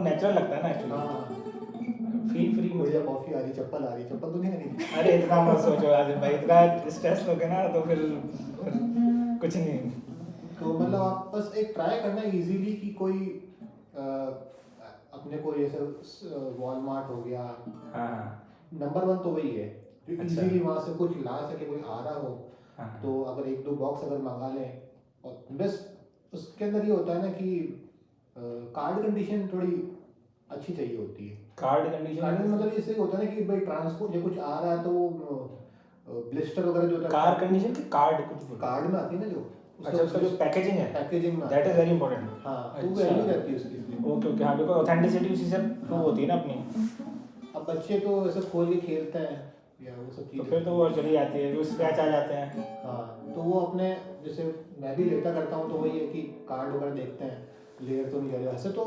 Natural लगता है ना एक्चुअली। हाँ, फील फ्री बढ़िया कॉफी आ रही, चप्पल आ रही, चप्पल तो नहीं आ रही। अरे इतना मत सोचो आज भाई, इतना स्ट्रेस लोगे ना तो फिर कुछ नहीं। तो मतलब आप बस एक ट्राई करना इजीली कि कोई अ, अपने को जैसे वॉलमार्ट हो गया, हाँ नंबर वन तो वही है जो अच्छा। इजीली वहाँ से कुछ ला सके, कोई आ रहा हो हाँ तो अगर एक दो बॉक्स अगर मंगा लें। और बस उसके अंदर ये होता है ना कि कार्ड कंडीशन थोड़ी अच्छी चाहिए होती है। कार्ड कंडीशन कार्ड मतलब इससे होता है ना कि भाई ट्रांसपोर्ट या कुछ आ रहा है तो ब्लिस्टर वगैरह जो होता है कार कंडीशन की कार्ड कुछ बोलो। कार्ड में आती है ना जो अच्छा उसका जो पैकेजिंग है, पैकेजिंग में दैट इज वेरी इंपॉर्टेंट। हाँ तो अच्छा। वैल्यू रहती है उसकी इसलिए। ओके ओके हाँ, बिकॉज ऑथेंटिसिटी उसी से प्रूव होती है ना अपनी। अब बच्चे तो ऐसे खोल के खेलते हैं या वो सब तो चीज़ें, फिर तो वो चली जाती है, वो स्क्रैच आ जाते हैं। हाँ तो वो अपने जैसे मैं भी लेता करता हूँ तो वही है कि कार्ड वगैरह देखते हैं, लेयर तो नहीं जा रही, वैसे तो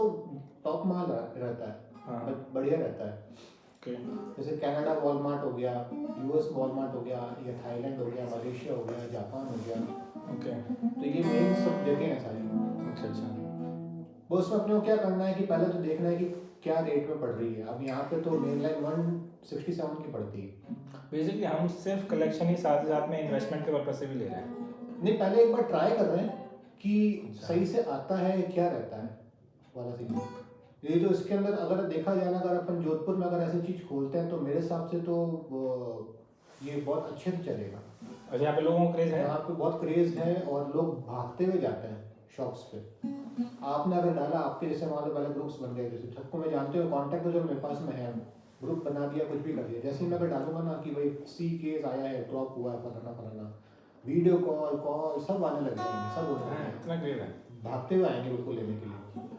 टॉप माल रहता है, हाँ बढ़िया रहता है। ओके जैसे कनाडा वॉलमार्ट हो गया, यूएस वॉलमार्ट हो गया, या थाईलैंड हो गया, मलेशिया हो गया, जापान हो गया, ओके तो ये मेन सब जगह हैं सारी। अच्छा अच्छा। वो उसमें अपने को क्या करना है कि पहले तो देखना है कि क्या रेट में पड़ रही है। अब यहाँ पे तो मेन लाइन 167 की पड़ती है। बेसिकली हम सिर्फ कलेक्शन ही साथ साथ में इन्वेस्टमेंट के पर्पज से भी ले रहे हैं। नहीं, पहले एक बार ट्राई कर रहे हैं कि अच्छा। सही से आता है क्या रहता है वाला सीन। ये जो इसके अंदर अगर देखा जाए ना, अगर अपन जोधपुर में अगर ऐसी चीज़ खोलते हैं तो मेरे हिसाब से तो ये बहुत अच्छे से चलेगा। अच्छा यहाँ पे लोगों को क्रेज है। यहाँ पे बहुत क्रेज है और लोग भागते हुए जाते हैं शॉप्स पे। आपने अगर डाला, आपके जैसे मान लो पहले ग्रुप्स बन गए, जैसे सबको मैं जानते हो कॉन्टैक्ट तो जो मेरे पास में है, ग्रुप बना दिया, कुछ भी कर दिया, जैसे ही मैं अगर डालूंगा ना कि भाई सी केस आया है, ड्रॉप हुआ है, फलाना फलाना, वीडियो कॉल सब आने लग जाएंगे, सब होने लग जाएंगे, इतना क्रेज है। भागते हुए आएंगे उसको लेने के लिए।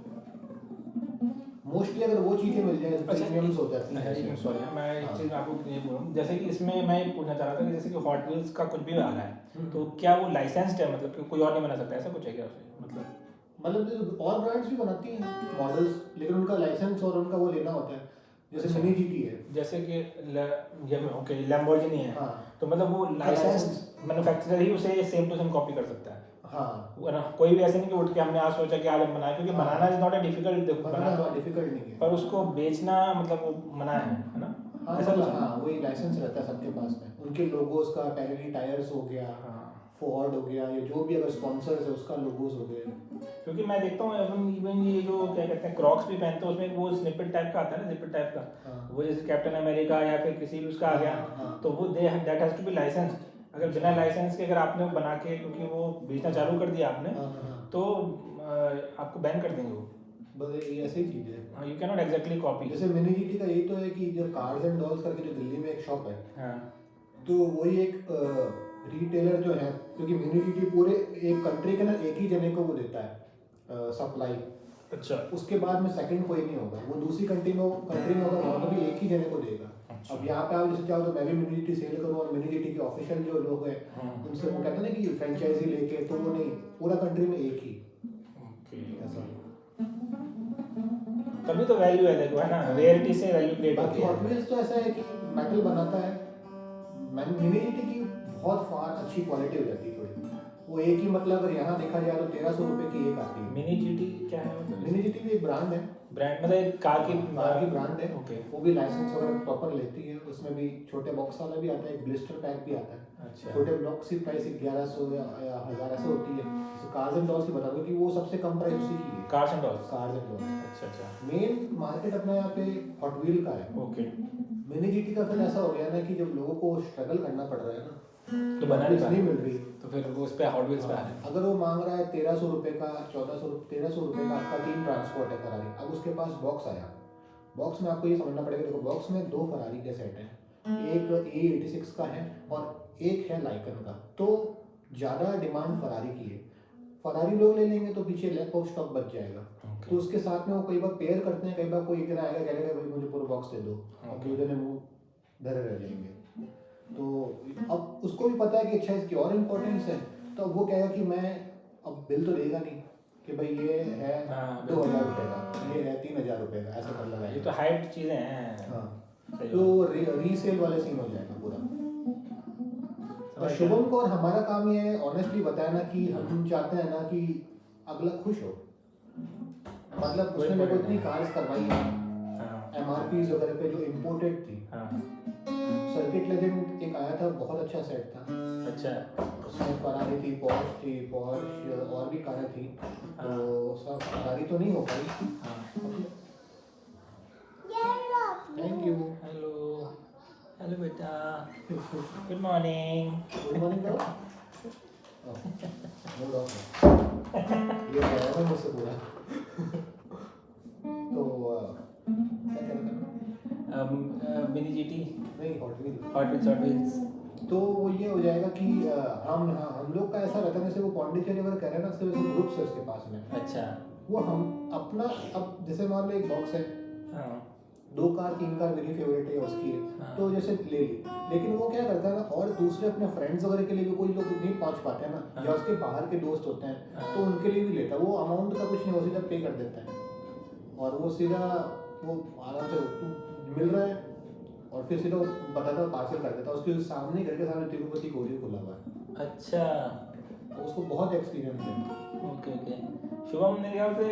मोस्टली अगर वो चीज़ें मिल जाए, प्रीमियम्स हो जाती हैं। सॉरी मैं एक चीज़ आपको ये बोलूँ, जैसे कि इसमें मैं ये पूछना चाह रहा था कि जैसे कि हॉट व्हील्स का कुछ भी आ रहा है तो क्या वो लाइसेंस्ड है, मतलब कि कोई और नहीं बना सकता, ऐसा कुछ है क्या उसे? मतलब और ब्रांड्स भी बनाती हैं मॉडल्स, लेकिन उनका लाइसेंस और उनका वो लेना होता है। जैसे अच्छा। मिनी जीटी है, जैसे कि ओके लैम्बोर्गिनी है, हाँ तो मतलब वो लाइसेंस्ड मैन्युफैक्चरर ही उसे सेम टू सेम कॉपी कर सकता है। हाँ, वो ना कोई भी ऐसे नहीं कि उठ के हमने आज सोचा कि आज हम बनाए, क्योंकि हाँ। बनाना इज नॉट ए डिफिकल्ट, बनाना बना तो डिफिकल्ट नहीं है। पर उसको बेचना मतलब वो मना है ना? हाँ ऐसा कुछ मतलब है? हाँ, वही लाइसेंस रहता है सबके पास में, उनके लोगोस का, पैरेलल टायर्स हो गया, हाँ फोर्ड हो गया, ये जो भी अगर स्पॉन्सर्स है उसका लोगोस हो गए। क्योंकि मैं देखता हूँ इवन ये जो क्या कहते हैं क्रॉक्स भी पहनते हैं, उसमें वो स्निपेट टाइप का आता है ना, जिपर टाइप का, हाँ वो जैसे कैप्टन अमेरिका या फिर किसी भी उसका आ गया, हाँ, तो वो that has to be licensed. अगर बिना लाइसेंस के अगर आपने वो बना के, क्योंकि वो बेचना चालू कर दिया आपने, हाँ, हाँ, तो आपको बैन कर देंगे वो। बस ये ऐसी ही चीज़ है। You can not exactly copy. जैसे मिनी जीटी का यही तो है कि जो कार्स एंड डॉल्स करके जो दिल्ली में एक शॉप है, हाँ तो वही एक रिटेलर जो है, क्योंकि मिनी जीटी पूरे एक कंट्री के ना एक ही जने को वो देता है सप्लाई। अच्छा उसके बाद में सेकंड कोई नहीं होगा, वो दूसरी कंट्री में होगा, वहाँ पर भी एक ही जने को देगा। अच्छा। अब यहाँ पे आप जैसे चाहो तो मैं भी मिनी जीटी सेल करूँ और मिनी जीटी के ऑफिशियल जो लोग हैं उनसे वो कहते हैं ना कि फ्रेंचाइजी लेके, तो वो नहीं, पूरा कंट्री में एक ही ओके ऐसा। तभी तो वैल्यू है, देखो है ना, रेयरिटी से वैल्यू क्रिएट होती बाकी है। हॉट व्हील्स तो ऐसा है कि मेटल बनाता है, मिनी जीटी की बहुत फार अच्छी क्वालिटी हो जाती है थोड़ी। वो एक ही मतलब अगर यहाँ देखा जाए तो 1300 रुपये की एक आती है। मिनी जीटी क्या है मतलब? मिनी जीटी भी एक ब्रांड है, ब्रांड मतलब एक कार की ब्रांड है। ओके वो भी लाइसेंस वगैरह प्रॉपर लेती है। उसमें भी छोटे बॉक्स वाला भी आता है, एक ब्लिस्टर पैक भी आता है। अच्छा छोटे ब्लॉक्स की प्राइस 1100 या 1000 ऐसे होती है। जैसे कार्स एंड डॉल्स की बता दो कि वो सबसे कम प्राइस उसी की है, cars and dolls. Cars and dolls. अच्छा अच्छा मेन मार्केट अपने यहाँ पे हॉट व्हील का है। ओके। मिनी जीटी का फिर ऐसा हो गया ना कि जब लोगों को स्ट्रगल करना पड़ रहा है ना, तो बना नहीं पा नहीं रहा, मिल रही, तो फिर वो उस पे हॉट व्हील्स पे आ रहे हैं। अगर वो मांग रहा है 1300 रुपये का, 1300 रुपये का आपका टीम ट्रांसपोर्ट है फरारी, अब उसके पास बॉक्स आया, बॉक्स में आपको ये समझना पड़ेगा, देखो बॉक्स में 2 फरारी के सेट हैं, एक E86 का है और एक है लाइकन का, तो ज़्यादा डिमांड फरारी की है। फरारी लोग ले लेंगे तो पीछे लैक ऑफ स्टॉक बच जाएगा। तो उसके साथ में वो कई बार पेयर करते हैं, कई बार कोई इतना आएगा कहेगा भाई मुझे पूरा बॉक्स दे दो, और दूसरे ने मुँह धरे रह जाएंगे। तो अब उसको भी पता है कि अच्छा इसकी और इम्पोर्टेंस है, तो अब वो कहेगा कि मैं अब बिल तो देगा नहीं कि भाई ये है 2000 रुपये का, ये है 3000 रुपये का, ऐसा कर लगा। ये तो हाइप चीज़ें हैं। हाँ, सही तो रीसेल वाले सीन हो जाएगा पूरा। और शुभम को और हमारा काम ये है ऑनेस्टली बताना कि हम चाहते हैं ना कि अगला खुश हो। मतलब कोई उसने मेरे को point इतनी नहीं। कार्स करवाई है हाँ MRPs वगैरह पे जो इम्पोर्टेड थी। हाँ। सर्किट लेजेंड एक आया था, बहुत अच्छा सेट था। अच्छा। उसमें फरारी थी, पॉर्श और भी कारें थी। तो सब फरारी तो नहीं हो पाई। हाँ। Thank you. हेलो हेलो बेटा, गुड मॉर्निंग। गुड मॉर्निंग करो। मूड ऑफ है। ये कह रहा है मुझसे पूरा। तो क्या कह रहा था? मिनी जीटी, नहीं, हॉट व्हील। Hot wheels. तो वो ये हो जाएगा कि हम लोग का ऐसा रहता है, जैसे वो पौंडीचेरी अगर कह रहे हैं ना, उसके वैसे ग्रुप्स है उसके पास में। अच्छा। वो हम अपना, अब जैसे मान लो एक बॉक्स है, हाँ 2 कार 3 कार मेरी फेवरेट है उसकी है, हाँ। तो जैसे ले ली। लेकिन वो क्या करता है ना, और दूसरे अपने फ्रेंड्स वगैरह के लिए भी, कोई लोग नहीं पहुंच पाते हैं ना, हाँ। या उसके बाहर के दोस्त होते हैं, हाँ। तो उनके लिए भी लेता है। वो अमाउंट का कुछ नहीं, वो सीधा पे कर देता है, और वो सीधा वो आराम से तू मिल रहा है, और फिर सीधा बताता है, पार्सल कर देता है। उसके सामने, घर के सामने तिरुपति कोरियर खुला हुआ है। अच्छा। तो उसको बहुत एक्सपीरियंस है। Okay okay. शुभम मेरे ख्याल से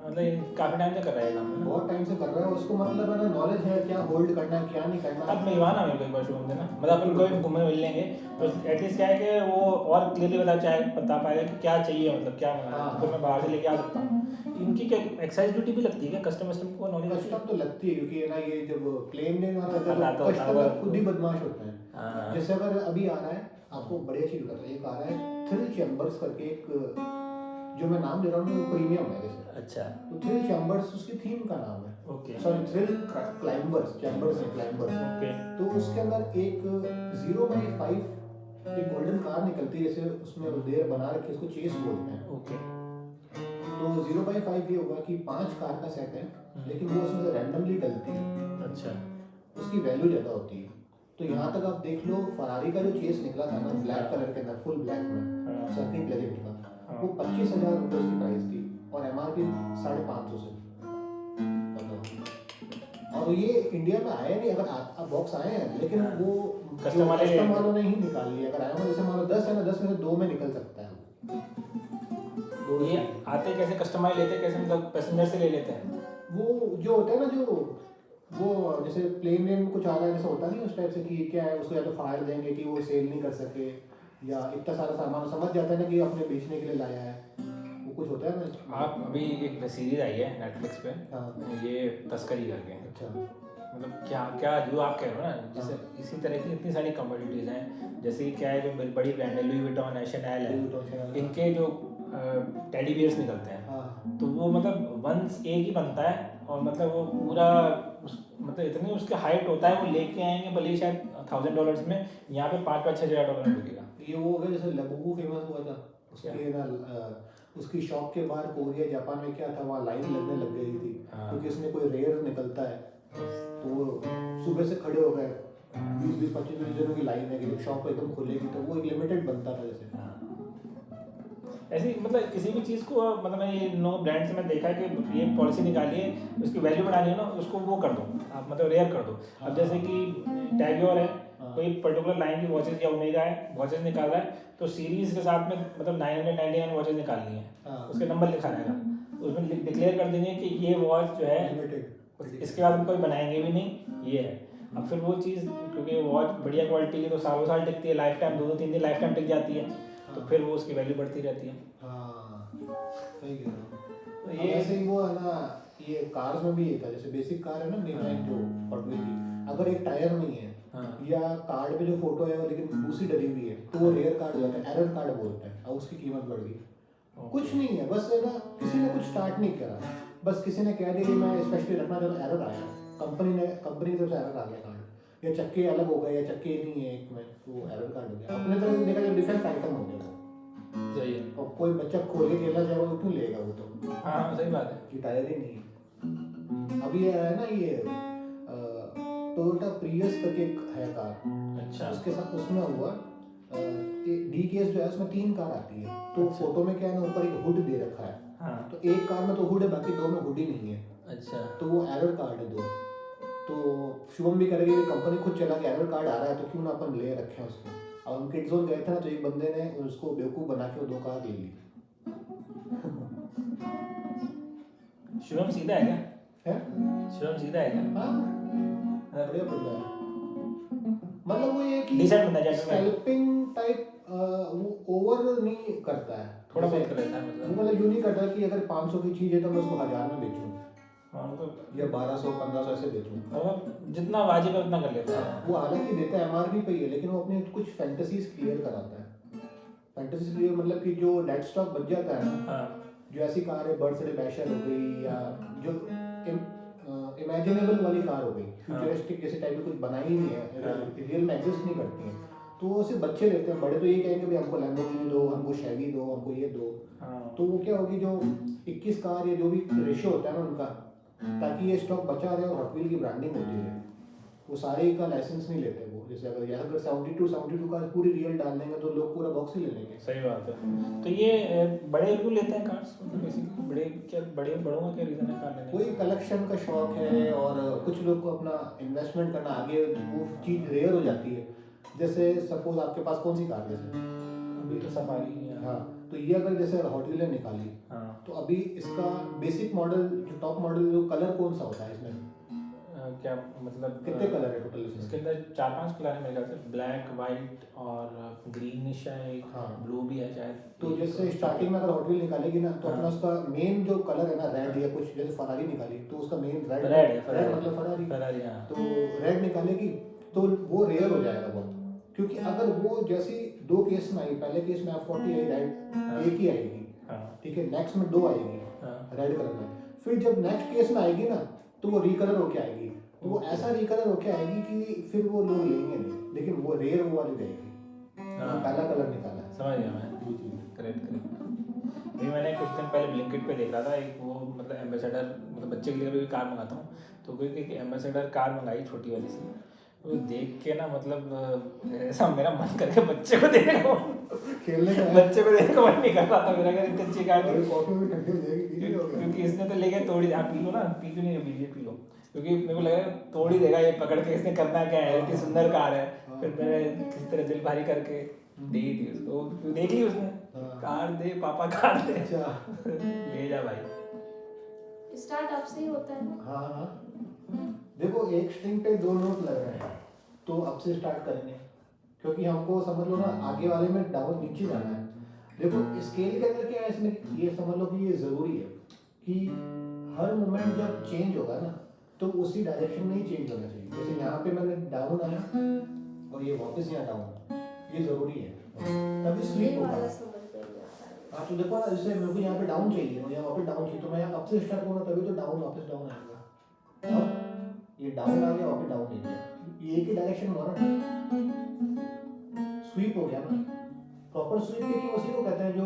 मतलब काफ़ी टाइम से कर रहा है काम ना। बहुत टाइम से कर रहा है, उसको मतलब है ना, नॉलेज है क्या होल्ड करना है क्या नहीं करना अब है। मिलवाना मेरे को एक बार शुभम से ना, मतलब अपन कोई घूमने मिल लेंगे तो एटलीस्ट क्या है कि वो और क्लियरली बता पाएगा कि क्या चाहिए, मतलब क्या मंगाना है, तो फिर मैं बाहर से लेके आ सकता हूँ। इनकी क्या एक्साइज ड्यूटी भी लगती है क्या? कस्टमर को नॉलेज होती है? कस्टम तो लगती है, क्योंकि है ना, ये जब प्लेन में वहाँ रहता आता है तो होता कस्टमर होगा। खुद ही बदमाश होते हैं। हाँ जैसे अगर अभी आ रहा है, आपको बढ़िया चीज बताता हूँ, एक आ रहा है थ्रिल चैम्बर्स करके, एक जो मैं नाम ले रहा हूँ वो प्रीमियम है जैसे। अच्छा तो थ्रिल चैम्बर्स उसकी थीम का नाम है। Okay sorry, thrill climbers, chambers है क्लाइंबर्स। ओके। तो उसके अंदर एक 0x5 एक गोल्डन कार निकलती है, जैसे उसमें देर बना रखी है, उसको चेस बोलते हैं। ओके। तो 0x5 ये होगा कि 5 कार का सेट है, लेकिन वो उसमें से रैंडमली डलती है, अच्छा उसकी वैल्यू ज़्यादा होती है। तो यहाँ तक आप देख लो, फरारी का जो चेस निकला था ना, ब्लैक कलर के अंदर, फुल ब्लैक में, सर्किट लेजेंड का, वो 25,000 रुपये उसकी प्राइस थी, और MRP 550 से। बताओ। और ये इंडिया में आया नहीं, अगर बॉक्स आए हैं, लेकिन वो कस्टम वालों ने ही निकाल लिया। अगर आया हो, जैसे मान लो 10 है ना, 10 में से 2 में निकल सकता है। ये आते कैसे कस्टमाइज लेते हैं, कैसे मतलब पैसेंजर से ले लेते हैं? वो जो होता है ना, जो वो जैसे प्लेन में कुछ आ रहा है, जैसा होता नहीं उस टाइप से, कि क्या है, उसको या तो फाड़ देंगे कि वो सेल नहीं कर सके, या इतना सारा सामान समझ जाता है ना कि अपने बेचने के लिए लाया है, वो कुछ होता है ना। आप अभी एक सीरीज आई है नेटफ्लिक्स पे, हाँ। ये तस्करी करके, अच्छा। मतलब क्या क्या जो आप कह रहे हो ना, जैसे इसी तरह की इतनी सारी कमोडिटीज़ हैं, जैसे कि क्या है, जो बड़ी ब्रांड है, लुई विटॉन है, शनेल है, इनके जो टेडी बियर्स निकलते हैं, हाँ। तो वो मतलब वंस एक ही बनता है, और मतलब वो पूरा मतलब इतनी उसके हाइट होता है, वो लेके आएंगे भले ही शायद $1,000 में, यहाँ पे $5,000-6,000 में बिकेगा। ये वो हो गया जैसे लबुबू फेमस हुआ था, उसके ना उसकी शॉप के बाहर कोरिया जापान में क्या था, वहाँ लाइन लगने लग गई थी, क्योंकि इसमें कोई रेयर निकलता है, तो वो सुबह से खड़े हो गए, 20-25 जनों की लाइन है कि जब शॉप एकदम खुलेगी, तो वो एक लिमिटेड बनता था जैसे। ऐसी मतलब किसी भी चीज़ को, मतलब मैं ये नो ब्रांड से मैं देखा है कि ये पॉलिसी निकाली है, उसकी वैल्यू बढ़ानी है ना, उसको वो कर दो आप, मतलब रेयर कर दो। अब जैसे कि टैग्योर है, कोई पर्टिकुलर लाइन की वॉचेस या ओमेगा है, वॉचेस निकाल रहा है, तो सीरीज के साथ में मतलब 999 वॉचेस निकालनी है, उसके नंबर लिखा रहेगा, उसमें डिक्लेयर कर देंगे कि ये वॉच जो है लिमिटेड, इसके बाद हम कोई बनाएंगे भी नहीं, ये है। अब फिर वो चीज़, क्योंकि वॉच बढ़िया क्वालिटी की, तो सालों साल टिकती है, लाइफ टाइम 2-3 दिन लाइफ टाइम टिक जाती है, तो फिर वो उसकी वैल्यू बढ़ती रहती है। हाँ सही कह रहा हूँ। तो ये ऐसे ही वो है ना, ये कार्स में भी ये था, जैसे बेसिक कार है ना, D9 जो हॉट व्हील की, अगर एक टायर नहीं है, या कार्ड पे जो फोटो है वो लेकिन दूसरी डली हुई है, तो वो रेयर कार्ड हो जाता है, एरर कार्ड बोलते हैं, और उसकी कीमत बढ़ गई। कुछ नहीं है, बस है ना, किसी ने कुछ स्टार्ट नहीं करा, बस किसी ने कह दिया कि मैं स्पेशली रखना चाहता हूँ, एरर आया, कंपनी की तरफ से एरर आ गया कार्ड, या चक्के अलग हो गए, या चक्के नहीं है एक में, तो एरर कार्ड हो गया, अपने तरफ से देखा जाए डिफेक्ट आइटम हो गया। सही है। और कोई बच्चा खोल के खेलना चाहे वो क्यों लेगा, वो तो हाँ सही बात है। कि टायर ही नहीं है। अभी ये है ना, ये टोयोटा प्रियस करके एक है कार, अच्छा उसके साथ उसमें हुआ डी केस जो है, उसमें 3 कार आती है, तो फोटो में क्या है ना, ऊपर एक हुड दे रखा है, हाँ तो एक कार में तो हुड है, बाकी 2 में हुड ही नहीं है, अच्छा तो वो एरर कार्ड है 2। तो शुभम भी करेगी, कंपनी खुद चला के एरर कार्ड आ रहा है, तो क्यों ना अपन ले रखे हैं उसको। और हम किड जोन गए थे ना, तो एक बंदे ने उसको बेवकूफ़ बना के वो 2 कार ले ली। शिवम सीधा है क्या? है शिवम सीधा है क्या? हाँ बढ़िया बंदा है। मतलब वो ये कि Decent बंदा है, gentleman। स्कैल्पिंग टाइप वो ओवर नहीं करता है, थोड़ा जैसे बहुत कर लेता है वो मतलब। मतलब यूँ नहीं करता कि अगर 500 की चीज़ है तो मैं उसको 1000 में बेचूँ हाँ मतलब या 1200 1500 ऐसे बेचूँ। मतलब जितना वाजिब है उतना कर लेता है। वो हालांकि देता है एमआरपी पे ही है, लेकिन वो अपने कुछ फैंटेसीज क्लियर कराता है। फैंटेसीज क्लियर मतलब कि जो डेड स्टॉक बच जाता है ना, हाँ जो ऐसी कार है बर्थडे बैशर हो गई या जो इमेजिनेबल वाली कार हो गई, फ्यूचरिस्टिक जैसे टाइप की कुछ बनाई ही नहीं है, रियल में एग्जिस्ट नहीं करती हैं, तो वो सिर्फ बच्चे लेते हैं। बड़े तो ये कहेंगे भाई हमको लैम्बोर्गिनी दो, हमको शेवी दो, हमको ये दो। हाँ तो वो क्या होगी, जो 21 कार या जो भी रेशियो होता है ना उनका, ताकि ये स्टॉक बचा रहे और हॉट व्हील की ब्रांडिंग होती रहे, वो सारे का लाइसेंस नहीं लेते वो। जैसे अगर 72 का पूरी रियल डाल देंगे तो लोग पूरा बॉक्स ही ले लेंगे। सही बात है। तो ये बड़े क्यों लेते हैं कार्स, मतलब बेसिकली बड़े क्या, बड़ों का क्या रीज़न है कार लेने कोई कलेक्शन का शौक है, और कुछ लोग को अपना इन्वेस्टमेंट करना, आगे वो चीज़ रेयर हो जाती है। जैसे सपोज आपके पास कौन सी कार जैसे, अभी तो सफारी है। हाँ, तो ये अगर जैसे हॉट व्हीलर निकाली, हाँ तो अभी इसका बेसिक मॉडल जो टॉप मॉडल जो कलर कौन सा होता है इसमें, क्या मतलब कितने कलर है टोटल इसके इसमें? अंदर 4-5 कलर है मेरे ख्याल से, ब्लैक वाइट और ग्रीनिश है एक, हाँ। ब्लू भी है शायद। तो जैसे स्टार्टिंग में अगर हॉट व्हील निकालेगी ना, तो अपना हाँ। उसका मेन जो कलर है ना रेड, या कुछ जैसे फरारी निकाली तो उसका मेन रेड रेड है, रेड मतलब फरारी, फरारी हाँ। तो रेड निकालेगी तो वो रेयर हो जाएगा बहुत। क्योंकि अगर वो जैसी दो केस में आई, पहले केस में F40 आई रेड एक ही आएगी, हाँ ठीक है, नेक्स्ट में दो आएगी हाँ रेड कलर में, फिर जब नेक्स्ट केस में आएगी ना तो वो रिकलर होके आएगी, तो वो ऐसा रिकलर होके आएगी कि फिर वो लोग लेंगे नहीं, लेकिन वो रेयर वो वाली रहेगी, हाँ। पहला कलर निकाला है। समझ गया मैं। जी जी। Correct correct. अभी मैंने कुछ दिन पहले ब्लिंकिट पे देख रहा था एक, वो मतलब एम्बेसडर, मतलब बच्चे के लिए भी कार मंगाता हूँ, तो कोई एक एम्बेसडर कार मंगाई छोटी वाली सी, वो देख के ना मतलब ऐसा मेरा मन करके बच्चे को देने का खेलने का है। बच्चे को देने का मन नहीं कर रहा था मेरा, अगर इतनी अच्छी कार अरे थी। कॉफी भी ठंडी हो जाएगी, पी लोगे? क्योंकि इसने तो लेके तोड़ ही, आप पी लो ना, पी क्यों नहीं, अभी ये पी लो, क्योंकि मेरे को लगा तोड़ ही देगा ये पकड़ के, इसने करना क्या है, इतनी सुंदर कार है। फिर मैंने किसी तरह दिल भारी करके दे ही दी उसको, देख ली उसने, कार दे पापा कार दे, अच्छा। ले जा भाई। स्टार्टअप से ही होता है ना। हाँ हाँ, देखो एक स्ट्रिंग पे दो नोट लग रहे हैं, तो अब से स्टार्ट करेंगे, क्योंकि हमको समझ लो ना आगे वाले में डाउन नीचे जाना है। देखो स्केल के अंदर क्या है इसमें, ये समझ लो कि ये ज़रूरी है कि हर मोमेंट जब चेंज होगा ना, तो उसी डायरेक्शन में ही चेंज होना चाहिए। जैसे यहाँ पे मैंने डाउन आया और ये वापस यहाँ डाउन, ये ज़रूरी है, तभी स्लिप ये होगा। वाला समझ में नहीं आता है। हाँ तो देखो ना, जैसे मेरे को यहाँ पे डाउन चाहिए और यहाँ वापस डाउन चाहिए, तो मैं यहाँ अप से स्टार्ट करूँगा तभी तो डाउन वापस डाउन आएगा। अब ये डाउन आ गया, वापस डाउन नहीं गया, ये एक ही डायरेक्शन हुआ ना, स्वीप हो गया ना। प्रॉपर स्वीप देखिए उसी को कहते हैं जो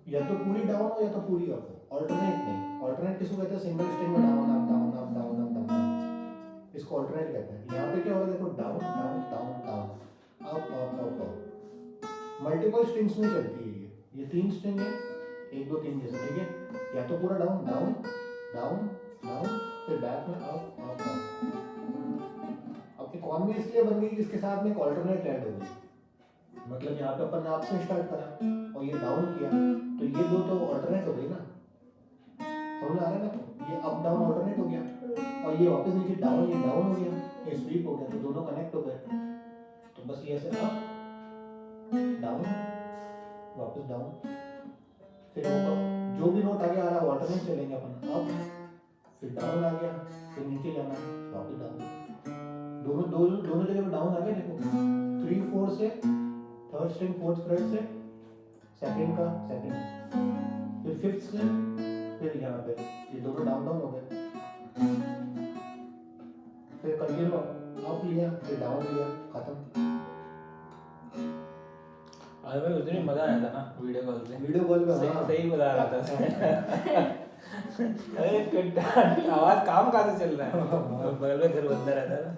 या तो पूरी डाउन हो या तो पूरी अप हो, ऑल्टरनेट नहीं। ऑल्टरनेट किसको कहते हैं, सिंगल स्ट्रिंग में down up down up down up down, इसको ऑल्टरनेट कहते हैं। यहाँ पे क्या हो रहा है देखो, down down down down up up up up, multiple strings में चलती है ये 3 स्ट्रिंग है, 1 2 3 जैसे, ठीक है। या तो पूरा डाउन डाउन डाउन डाउन, फिर बैक में अप अप अप। अब इकोनॉमी इसलिए बन गई कि इसके साथ में एक ऑल्टरनेट ऐड हो गई, मतलब यहाँ पे अपन ने अप से स्टार्ट करा और ये डाउन किया, तो ये दो तो ऑल्टरनेट हो गई ना, समझ आ रहा है ना, ये अप डाउन ऑल्टरनेट हो गया और ये वापस नीचे डाउन, ये डाउन हो गया, ये स्वीप हो गया, तो दोनों कनेक्ट हो गए। तो बस ये ऐसे अप डाउन वापस डाउन, फिर वो जो भी नोट आगे आ रहा है ऑल्टरनेट चलेंगे अपन, अप फिर डाउन आ गया, फिर नीचे जाना वापस डाउन, दोनों जगह पे डाउन आ गया। देखो 3 4 से थर्ड स्ट्रिंग फोर्थ फ्रेट से सेकंड का सेकंड, फिर फिफ्थ से, फिर यहाँ पे ये दोनों डाउन डाउन हो गए, फिर कंटिन्यू अप लिया, फिर डाउन लिया, खत्म। अरे भाई उस दिन भी मजा आया था ना वीडियो कॉल पे, वीडियो कॉल में हाँ सही बता रहा था अरे घंटा आवाज काम कहाँ से चल रहा है, बगल में घर बंदा रहता है ना।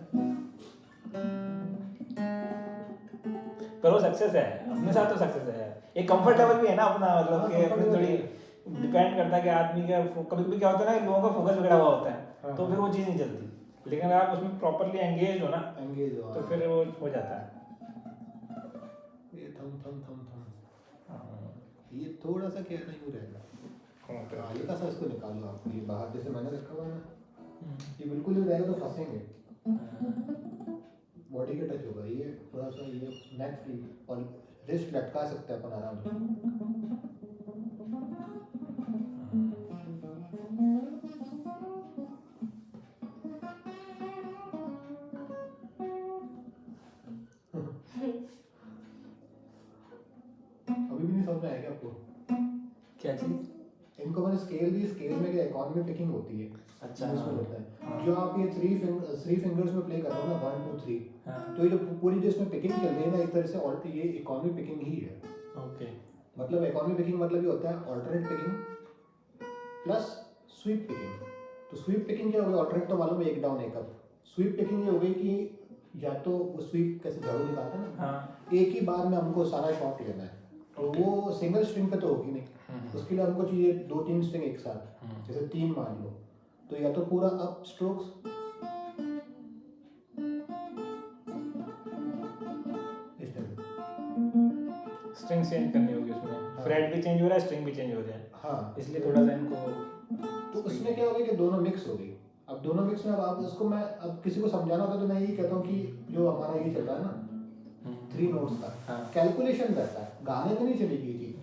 पर वो सक्सेस है, अपने साथ तो सक्सेस है, एक कंफर्ट लेवल भी है ना अपना, मतलब कि अपनी थोड़ी डिपेंड करता है कि आदमी का कभी कभी क्या होता है ना, लोगों का फोकस बिगड़ा हुआ होता है, तो फिर वो चीज़ नहीं चलती। लेकिन अगर आप उसमें प्रॉपरली एंगेज हो ना, एंगेज हो, तो फिर वो हो जाता है। ये थम थम थम थम, ये थोड़ा सा क्या यूँ रहेगा, हल्का सा इसको निकालो आप, ये बाहर जैसे मैंने रखा हुआ है ना, ये बिल्कुल ही रहेगा तो फंसेंगे, बॉडी के टच होगा, ये थोड़ा सा ये नेक फ्री और रिस्ट लटका सकते हैं अपन आराम से। अभी भी नहीं समझ में आएगा आपको? क्या चीज़? इनको मैंने स्केल दी, स्केल में क्या इकोनॉमी पिकिंग होती है, अच्छा, उसमें होता है। हाँ। जो आप ये थ्री फिंगर्स में प्ले कर रहे हो ना, 1 2 3, हाँ, तो ये जो पूरी जो इसमें पिकिंग चल रही है ना, एक तरह से ये इकोनॉमी पिकिंग ही है। ओके। मतलब इकोनॉमी पिकिंग मतलब ये होता है alternate picking plus sweep picking. तो स्वीप पिकिंग क्या हो गई? ऑल्टरनेट तो मालूम है, एक डाउन एक अप। स्वीप पिकिंग ये हो गई कि या तो वो स्वीप कैसे झाड़ू निकालता है ना, हाँ, एक ही बार में हमको सारा शॉट लेना है, तो वो सिंगल स्ट्रिंग पे तो होगी नहीं, उसके लिए हमको चाहिए 2-3 स्ट्रिंग एक साथ, जैसे 3 मान लो, तो या तो पूरा अप स्ट्रोक्स, इस टाइप। स्ट्रिंग चेंज करनी होगी उसमें, हाँ। फ्रेट भी चेंज हो रहा है, स्ट्रिंग भी चेंज हो रहा है, हाँ, इसलिए थोड़ा सा इनको। तो उसमें क्या हो गया कि दोनों मिक्स हो गई। अब दोनों मिक्स में अब आप इसको, मैं अब किसी को समझाना होता तो मैं यही कहता हूँ कि जो हमारा ये चल रहा है ना 3 नोट्स का हाँ। कैलकुलेशन करता है, गाने में नहीं चलेगी ये चीज।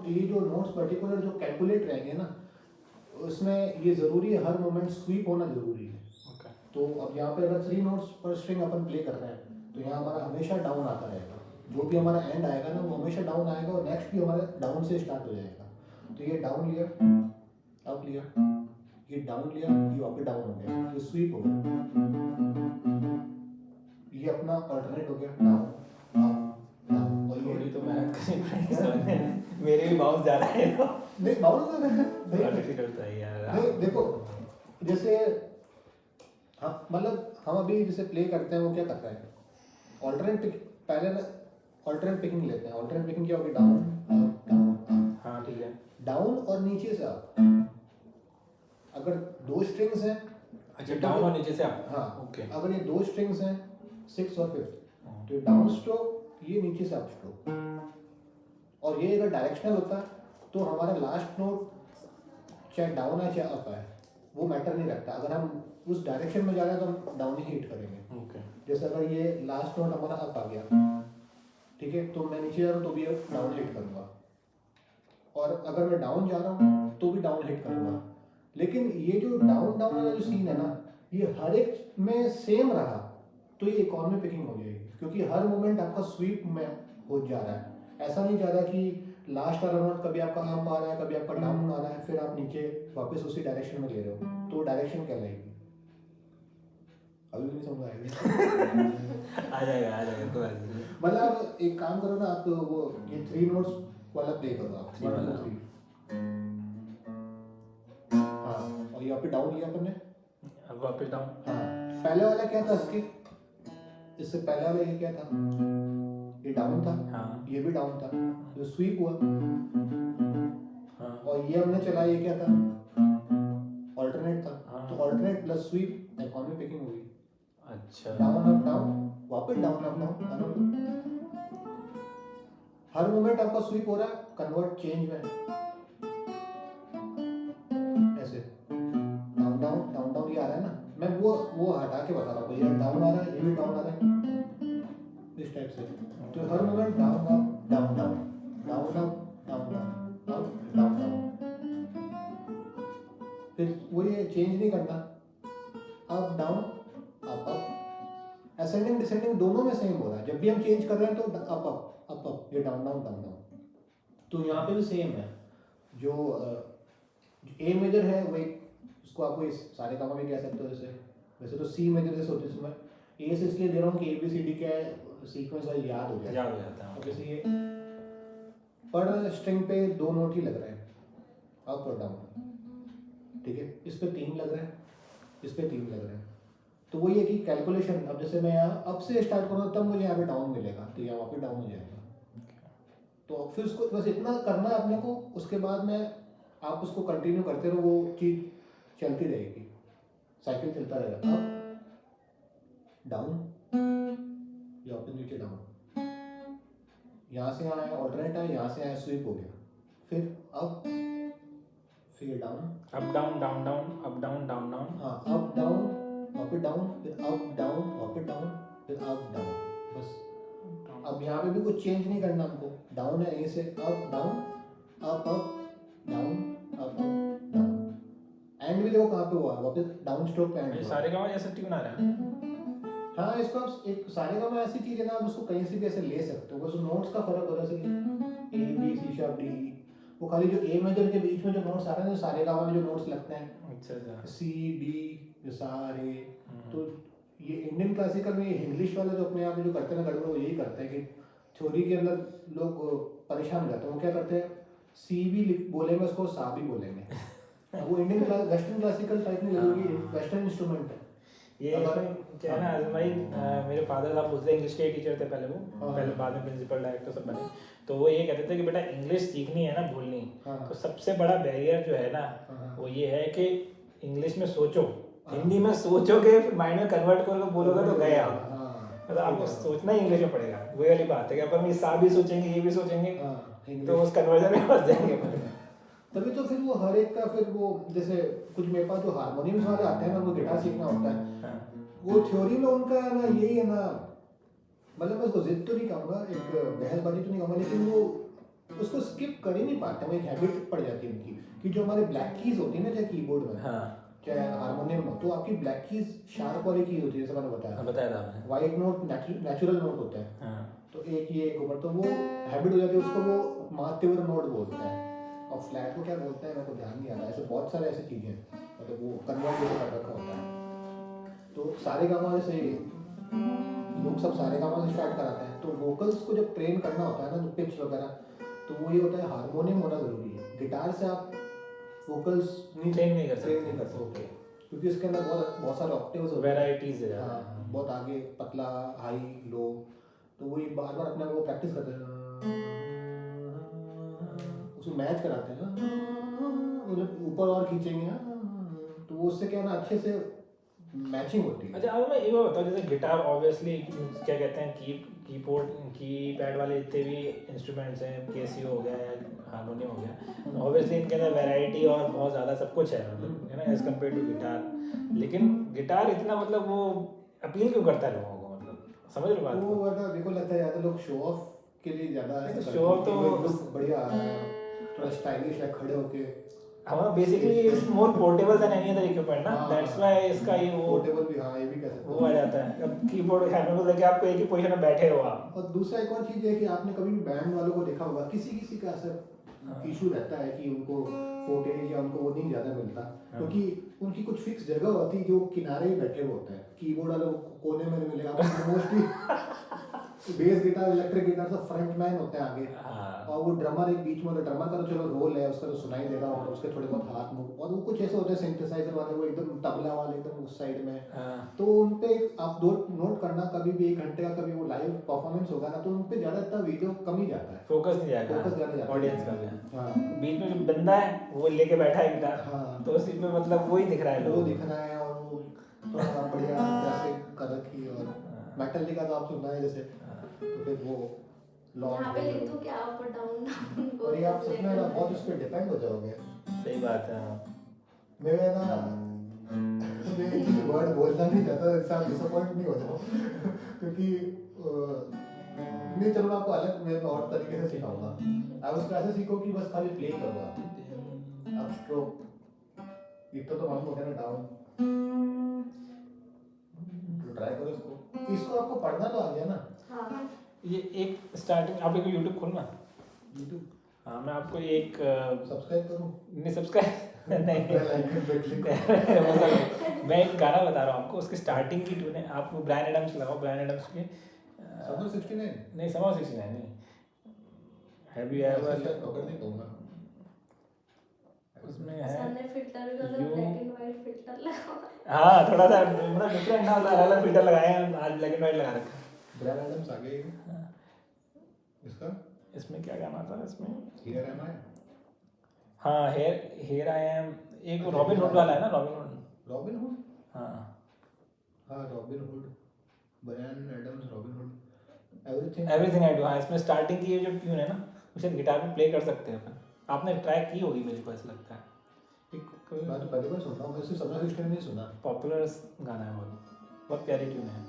ये जो नोट्स पर्टिकुलर जो कैलकुलेट रहेंगे ना, उसमें ये जरूरी है, हर मोमेंट स्वीप होना जरूरी है। ओके। तो अब यहाँ पे अगर 3 नोट्स पर स्ट्रिंग अपन प्ले कर रहे हैं, तो यहाँ हमारा हमेशा डाउन आता रहेगा, जो भी हमारा एंड आएगा ना वो हमेशा डाउन आएगा, और नेक्स्ट भी हमारा डाउन से स्टार्ट हो जाएगा। तो ये डाउन लिया, अप लिया, ये डाउन लिया, ये वापस डाउन हो गया, ये स्वीप हो गया, ये अपना अल्टरनेट हो गया, डाउन अप डाउन। और थोड़ी ये तो मेहनत करनी पड़ेगी समझने में, मेरे भी बाउंस जा रहा है तो नहीं बाउंस हो रहा है, बड़ा नहीं डिफिकल्ट है यार। नहीं, देखो जैसे हम मतलब हम अभी जैसे प्ले करते हैं, वो क्या करता है, ऑल्टरनेट पहले ना ऑल्टरनेट पिकिंग लेते हैं। ऑल्टरनेट पिकिंग क्या होगी? डाउन अप डाउन अप, हाँ ठीक है। डाउन और नीचे से अप। अगर 2 स्ट्रिंग्स हैं, अच्छा, डाउन और नीचे से अप। हाँ ओके। अगर ये 2 स्ट्रिंग्स हैं 6 और 5, तो ये डाउन स्ट्रोक, ये नीचे से अप स्ट्रोक। और ये अगर डायरेक्शनल होता तो हमारा लास्ट नोट चाहे डाउन है चाहे अप है, वो मैटर नहीं रखता। अगर हम उस डायरेक्शन में जा रहे हैं तो हम डाउन ही हिट करेंगे। ओके। जैसे अगर ये लास्ट नोट हमारा अप आ गया, ठीक है, तो मैं नीचे जा रहा हूँ तो भी डाउन हिट करूँगा, और अगर मैं डाउन जा रहा हूँ तो भी डाउन हिट करूँगा। लेकिन ये जो डाउन डाउन वाला जो सीन है ना, ये हर एक में सेम रहा तो ये इकोनॉमी पिकिंग हो जाएगी, क्योंकि हर मोमेंट आपका स्वीप में हो जा रहा है। ऐसा नहीं जा रहा कि लास्ट वाला नोट कभी आपका अप आ रहा है, कभी आपका डाउन आ रहा है, फिर आप नीचे वापस उसी डायरेक्शन में ले रहे हो, तो डायरेक्शन क्या रहेगी? अभी भी नहीं समझ आएगी। आ जाएगा कोई बात नहीं। मतलब एक काम करो ना आप, वो ये 3 नोट्स वाला प्ले करो आप, 3 वाला। 1 2 3। हाँ, और यहाँ पे डाउन लिया अपन ने। अब वापस डाउन। हाँ, पहले वाला क्या था इसके, इससे पहले वाला ये क्या था? ये डाउन था, हाँ। ये भी डाउन था, जो स्वीप हुआ। हाँ। और ये हमने चला, ये क्या था? ऑल्टरनेट था। हाँ। तो alternate plus sweep economy picking हुई। अच्छा। डाउन अप डाउन, वापस डाउन अप डाउन, हर मोमेंट आपका स्वीप हो रहा है, कन्वर्ट चेंज में, ऐसे डाउन डाउन डाउन डाउन ये आ रहा है ना। मैं वो हटा के बता रहा हूँ, ये डाउन आ रहा है, ये भी डाउन आ रहा है, इस टाइप से। तो हर moment down up down down down up down down up down down, फिर वो ये चेंज नहीं करना, up down up up, ascending descending दोनों में सेम हो रहा है। जब भी हम चेंज कर रहे हैं तो अप अप अप अप, ये डाउन डाउन डाउन डाउन। तो यहाँ पे भी सेम है, जो ए मेजर है वो एक, उसको आपको इस सारे कामों में कह सकते हो। जैसे वैसे तो सी मेजर जैसे होती है, इसमें ए से इसलिए दे रहा हूँ कि ABCD क्या है, सीक्वेंस है, याद हो जाए। याद हो जाता है। अब जैसे ये पर स्ट्रिंग पे 2 नोट ही लग रहे हैं, अप और डाउन, ठीक है। इस पे 3 लग रहे हैं, इस पे 3 लग रहे हैं, तो वही है कि कैलकुलेशन। अब जैसे मैं यहाँ अप से स्टार्ट करूँगा तब मुझे यहाँ पे डाउन मिलेगा, तो यहाँ वहाँ पे डाउन हो जाएगा। तो फिर उसको बस इतना करना है अपने को, उसके बाद में आप उसको कंटिन्यू करते रहो, वो चीज़ चलती रहेगी, साइकिल चलता रहेगा। अप डाउन, या फिर नीचे डाउन, यहाँ से आया ऑल्टरनेट आया, यहाँ से आया स्वीप हो गया, फिर अप फिर down, up down down down, up down down down. हाँ अप डाउन, अप डाउन, फिर अप डाउन, अप डाउन, फिर अप डाउन, बस। अब यहाँ पे भी कुछ चेंज नहीं करना हमको, डाउन है यहीं से up down, up up down, up up down. And भी देखो कहाँ पे हुआ, वापस डाउन स्ट्रोक पे एंड ये हुआ। सारे गाँव जैसे ट्यून आ रहा है। हाँ इसको आप एक सारे का में ऐसी चीज है ना, आप उसको कहीं से भी ऐसे ले सकते हो, बस नोट्स का फर्क होता है, जैसे A B C sharp D, वो खाली जो ए मेजर के बीच में जो नोट्स आ रहे हैं, सारे गाँव में जो नोट्स लगते हैं अच्छा अच्छा। सी डी सारे, तो ये इंडियन क्लासिकल में इंग्लिश वाले जो अपने यहाँ पे जो करते हैं ना गड़बड़, वो यही करते हैं कि थ्योरी के अंदर लोग परेशान हो जाते हैं। वो क्या करते हैं, सी भी बोलेंगे उसको सा भी बोलेंगे। अब वो इंडियन वेस्टर्न क्लासिकल टाइप में लगेगी, वेस्टर्न इंस्ट्रूमेंट है। ये इसमें क्या है ना आज़म भाई, मेरे फादर साहब दूसरे इंग्लिश के टीचर थे पहले, वो हाँ। पहले बाद में प्रिंसिपल डायरेक्टर सब बने। तो वो ये कहते थे कि बेटा इंग्लिश सीखनी है ना भूलनी, हाँ। तो सबसे बड़ा बैरियर जो है ना हाँ। वो ये है कि इंग्लिश में सोचो, हिंदी में सोचोगे फिर माइंड में कन्वर्ट करोगे बोलोगे तो गए आप। हाँ। मतलब आपको सोचना ही इंग्लिश में पड़ेगा। वही वाली बात है कि अपन ये सा भी सोचेंगे ये भी सोचेंगे हाँ, तो उस कन्वर्जन में फंस जाएंगे अपन। तभी तो फिर वो हर एक का फिर वो, जैसे कुछ मेरे पास जो हारमोनियम्स वाले आते हैं ना, वो गिटार सीखना होता है, हाँ। वो थ्योरी में उनका है ना यही है ना, मतलब मैं उसको जिद तो नहीं कहूँगा, एक बहसबाजी तो नहीं कहूँगा, लेकिन वो उसको स्किप कर ही नहीं पाते, वो एक हैबिट पड़ जाती है उनकी कि जो हमारे ब्लैक कीज होती है ना, चाहे कीबोर्ड में हाँ चाहे हारमोनियम में, तो आपकी ब्लैक कीज शार्प वाली कीज होती है, जैसे मैंने बताया, बताया था आपने। वाइट नोट नेचुरल नोट होते हैं, हाँ तो एक ये एक ऊपर, तो वो हैबिट हो जाती है, उसको वो मातीव्र नोट बोलते हैं, और फ्लैट को क्या बोलते हैं मेरे को ध्यान नहीं आ रहा, ऐसे बहुत सारे ऐसी चीज़ें हैं, मतलब वो कन्वर्ट जैसे कर रखा होता है। तो सारे गामा जैसे लोग सब सारे गामा से स्टार्ट कराते हैं, तो वोकल्स को जब ट्रेन करना होता है ना, पिच वगैरह, तो वो ये होता है हारमोनियम होना ज़रूरी है। गिटार से आप वोकल्स ट्रेन नहीं कर सकते। ट्रेन नहीं कर सकते, क्योंकि इसके अंदर बहुत बहुत सारे ऑक्टेव्स होते हैं, वेराइटीज है ज़्यादा। हाँ, बहुत आगे पतला हाई लो, तो वो बार बार अपने आप को प्रैक्टिस करते हैं, उसको मैच कराते हैं, मतलब ऊपर और खींचेंगे, तो वो उससे क्या है ना अच्छे से मैचिंग होती है। अच्छा अब मैं एक बात बताऊँ, जैसे गिटार ऑब्वियसली क्या कहते हैं कीबोर्ड कीपैड वाले जितने भी इंस्ट्रूमेंट्स हैं, कैसियो हो गया या हारमोनियम हो गया, ऑब्वियसली इनके अंदर वैरायटी और बहुत ज़्यादा सब कुछ है, मतलब है ना, एज कम्पेयर टू गिटार। लेकिन गिटार इतना मतलब वो अपील क्यों करता है लोगों को, मतलब समझ लो बात वो को? मतलब मेरे को लगता है ज़्यादा लोग शो ऑफ के लिए ज़्यादा ऐसा करते show हैं off कि तो- वो लुक बढ़िया आ रहा है, थोड़ा स्टाइलिश है, खड़े होके हाँ basically it's more portable than any other equipment ना, हाँ, दैट्स व्हाई इसका ये वो पोर्टेबल भी, हाँ ये भी कह सकते वो आ जाता है। अब कीबोर्ड हैंड में लेके आपको एक ही पोजीशन में बैठे हो आप। और दूसरा एक और चीज़ है कि आपने कभी भी बैंड वालों को देखा होगा, किसी किसी का ऐसा हाँ। इशू रहता है कि उनको फुटेज या उनको वो नहीं ज़्यादा मिलता, क्योंकि उनकी कुछ फिक्स जगह होती है जो किनारे ही बैठे हुए होते हैं, कीबोर्ड वाले कोने में नहीं मिलेगा आपको mostly. Bass guitar, electric guitar सब फ्रंट मैन होते हैं आगे, हाँ और वो ड्रमर एक बीच में होता है, ड्रमर का तो चलो रोल है, उसका तो सुनाई देगा, और उसके थोड़े बहुत हाथ मुंह, और वो कुछ ऐसे होते हैं सिंथेसाइजर वाले, वो एकदम तबला वाले एकदम उस साइड में, हाँ तो उन पे आप दो नोट करना, कभी भी 1 घंटे का कभी वो लाइव परफॉर्मेंस होगा ना, तो उन पे ज़्यादा इतना वीडियो कम ही जाता है, फोकस नहीं फोकस ज़्यादा जाएगा जाता है ऑडियंस का भी। हाँ बीच में जो बंदा है वो लेके बैठा है गिटार, हाँ, तो उसी पे मतलब वही दिख रहा है वो लोगों दिख रहा है, और वो थोड़ा बढ़िया जैसे कर रखी, और मेटलिका का तो आप सुनना है जैसे, तो फिर वो यहाँ पे लिख लॉन्ग, दो क्या अप डाउन डाउन और ये आप सच में ना बहुत उस पर डिपेंड हो जाओगे। सही बात है। मैं ना मैं एक वर्ड बोलना नहीं चाहता, इससे आप डिसअपॉइंट नहीं हो जाओ, क्योंकि नहीं, चलो मैं आपको अलग वे में और तरीके से सिखाऊंगा। आप उसको ऐसे सीखो कि बस खाली प्ले करो आप स्ट्रोक, इतना तो मालूम हो गया ना, डाउन, तो ट्राई करो इसको आपको पढ़ना तो आ गया ना। हाँ ये एक स्टार्टिंग आप एक यूट्यूब खोलना, यूट्यूब हाँ मैं आपको एक सब्सक्राइब करूँ, नहीं सब्सक्राइब नहीं बेल आइकन पे क्लिक मतलब मैं एक गाना बता रहा हूँ आपको, उसकी स्टार्टिंग की ट्यून है, आप वो ब्रायन एडम्स लगाओ, ब्रायन एडम्स के समर 69 नहीं समर 69 नहीं, हैव यू एवर, नहीं कहूँगा, उसमें सर है ने फिल्टर का You- black and white filter लगा हाँ थोड़ा सा मतलब डिफरेंट ना, अलग अलग फिल्टर लगाए हैं, आज ब्लैक एंड व्हाइट लगा रखा है। ब्रायन एडम्स आ गए हाँ, इसका इसमें क्या गाना था इसमें, हियर एम आई, हाँ हेयर आई एम, एक वो रॉबिन हुड वाला है ना, रॉबिन हुड, हाँ हाँ Robin Hood, Bryan Adams, Robin Hood, everything everything I do. हाँ इसमें स्टार्टिंग की ये जो ट्यून है ना, उसे गिटार पे प्ले कर सकते हैं अपन, आपने ट्राई की होगी मेरे को ऐसा लगता है। मैं तो पहली बार सुन रहा हूँ, मैं सिर्फ सपना सिस्टम नहीं सुना। पॉपुलर गाना है, बहुत प्यारी ट्यून है।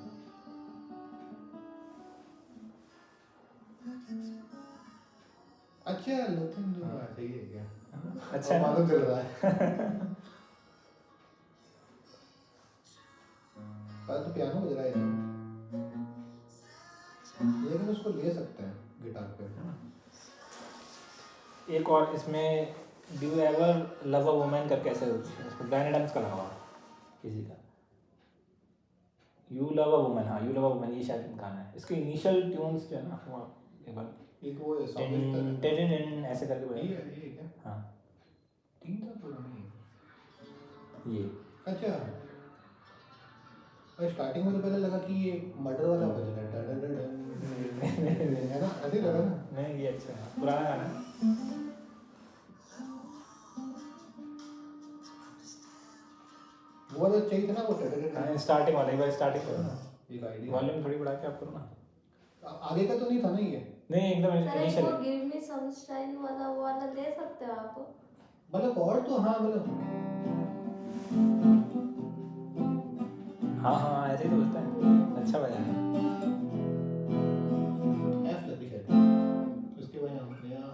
अच्छा लुथिन जो सही है क्या? अच्छा अब मालूम चल रहा है। पर तो पियानो बज रहा है लेकिन उसको ले सकते हैं गिटार पे। एक और इसमें do you ever love a woman करके ऐसे उसको ब्रायन एडम्स का लगा हुआ किसी का, यू लव अ वुमन, हाँ यू लव अ वुमन, ये शायद गाना है। इसके इनिशियल ट्यून्स जो है ना वो एक बार एक वो टिन टिन टिन ऐसे करके बजा। ये क्या? हाँ 3 साल पुरानी है ये अच्छा। और स्टार्टिंग में तो पहले लगा कि ये मर्डर वाला बज रहा है, डर डर डर है ना, ऐसे ही लगा ना। नहीं ये अच्छा है, पुराना गाना है। वो वाला चाहिए था ना, वो डर डर डर। हाँ स्टार्टिंग वाला, एक बार स्टार्टिंग करो ना, एक आइडिया वॉल्यूम थोड़ी बढ़ा के आप करो ना। आगे का तो नहीं था ना ये, नहीं एकदम अरे इनिशियल वो गिव मी सनशाइन वाला वो वाला ले सकते हो आप। मतलब और तो हाँ मतलब हाँ हाँ ऐसे ही तो होता है, अच्छा बजा है। एफ लगी शायद उसके बाद यहाँ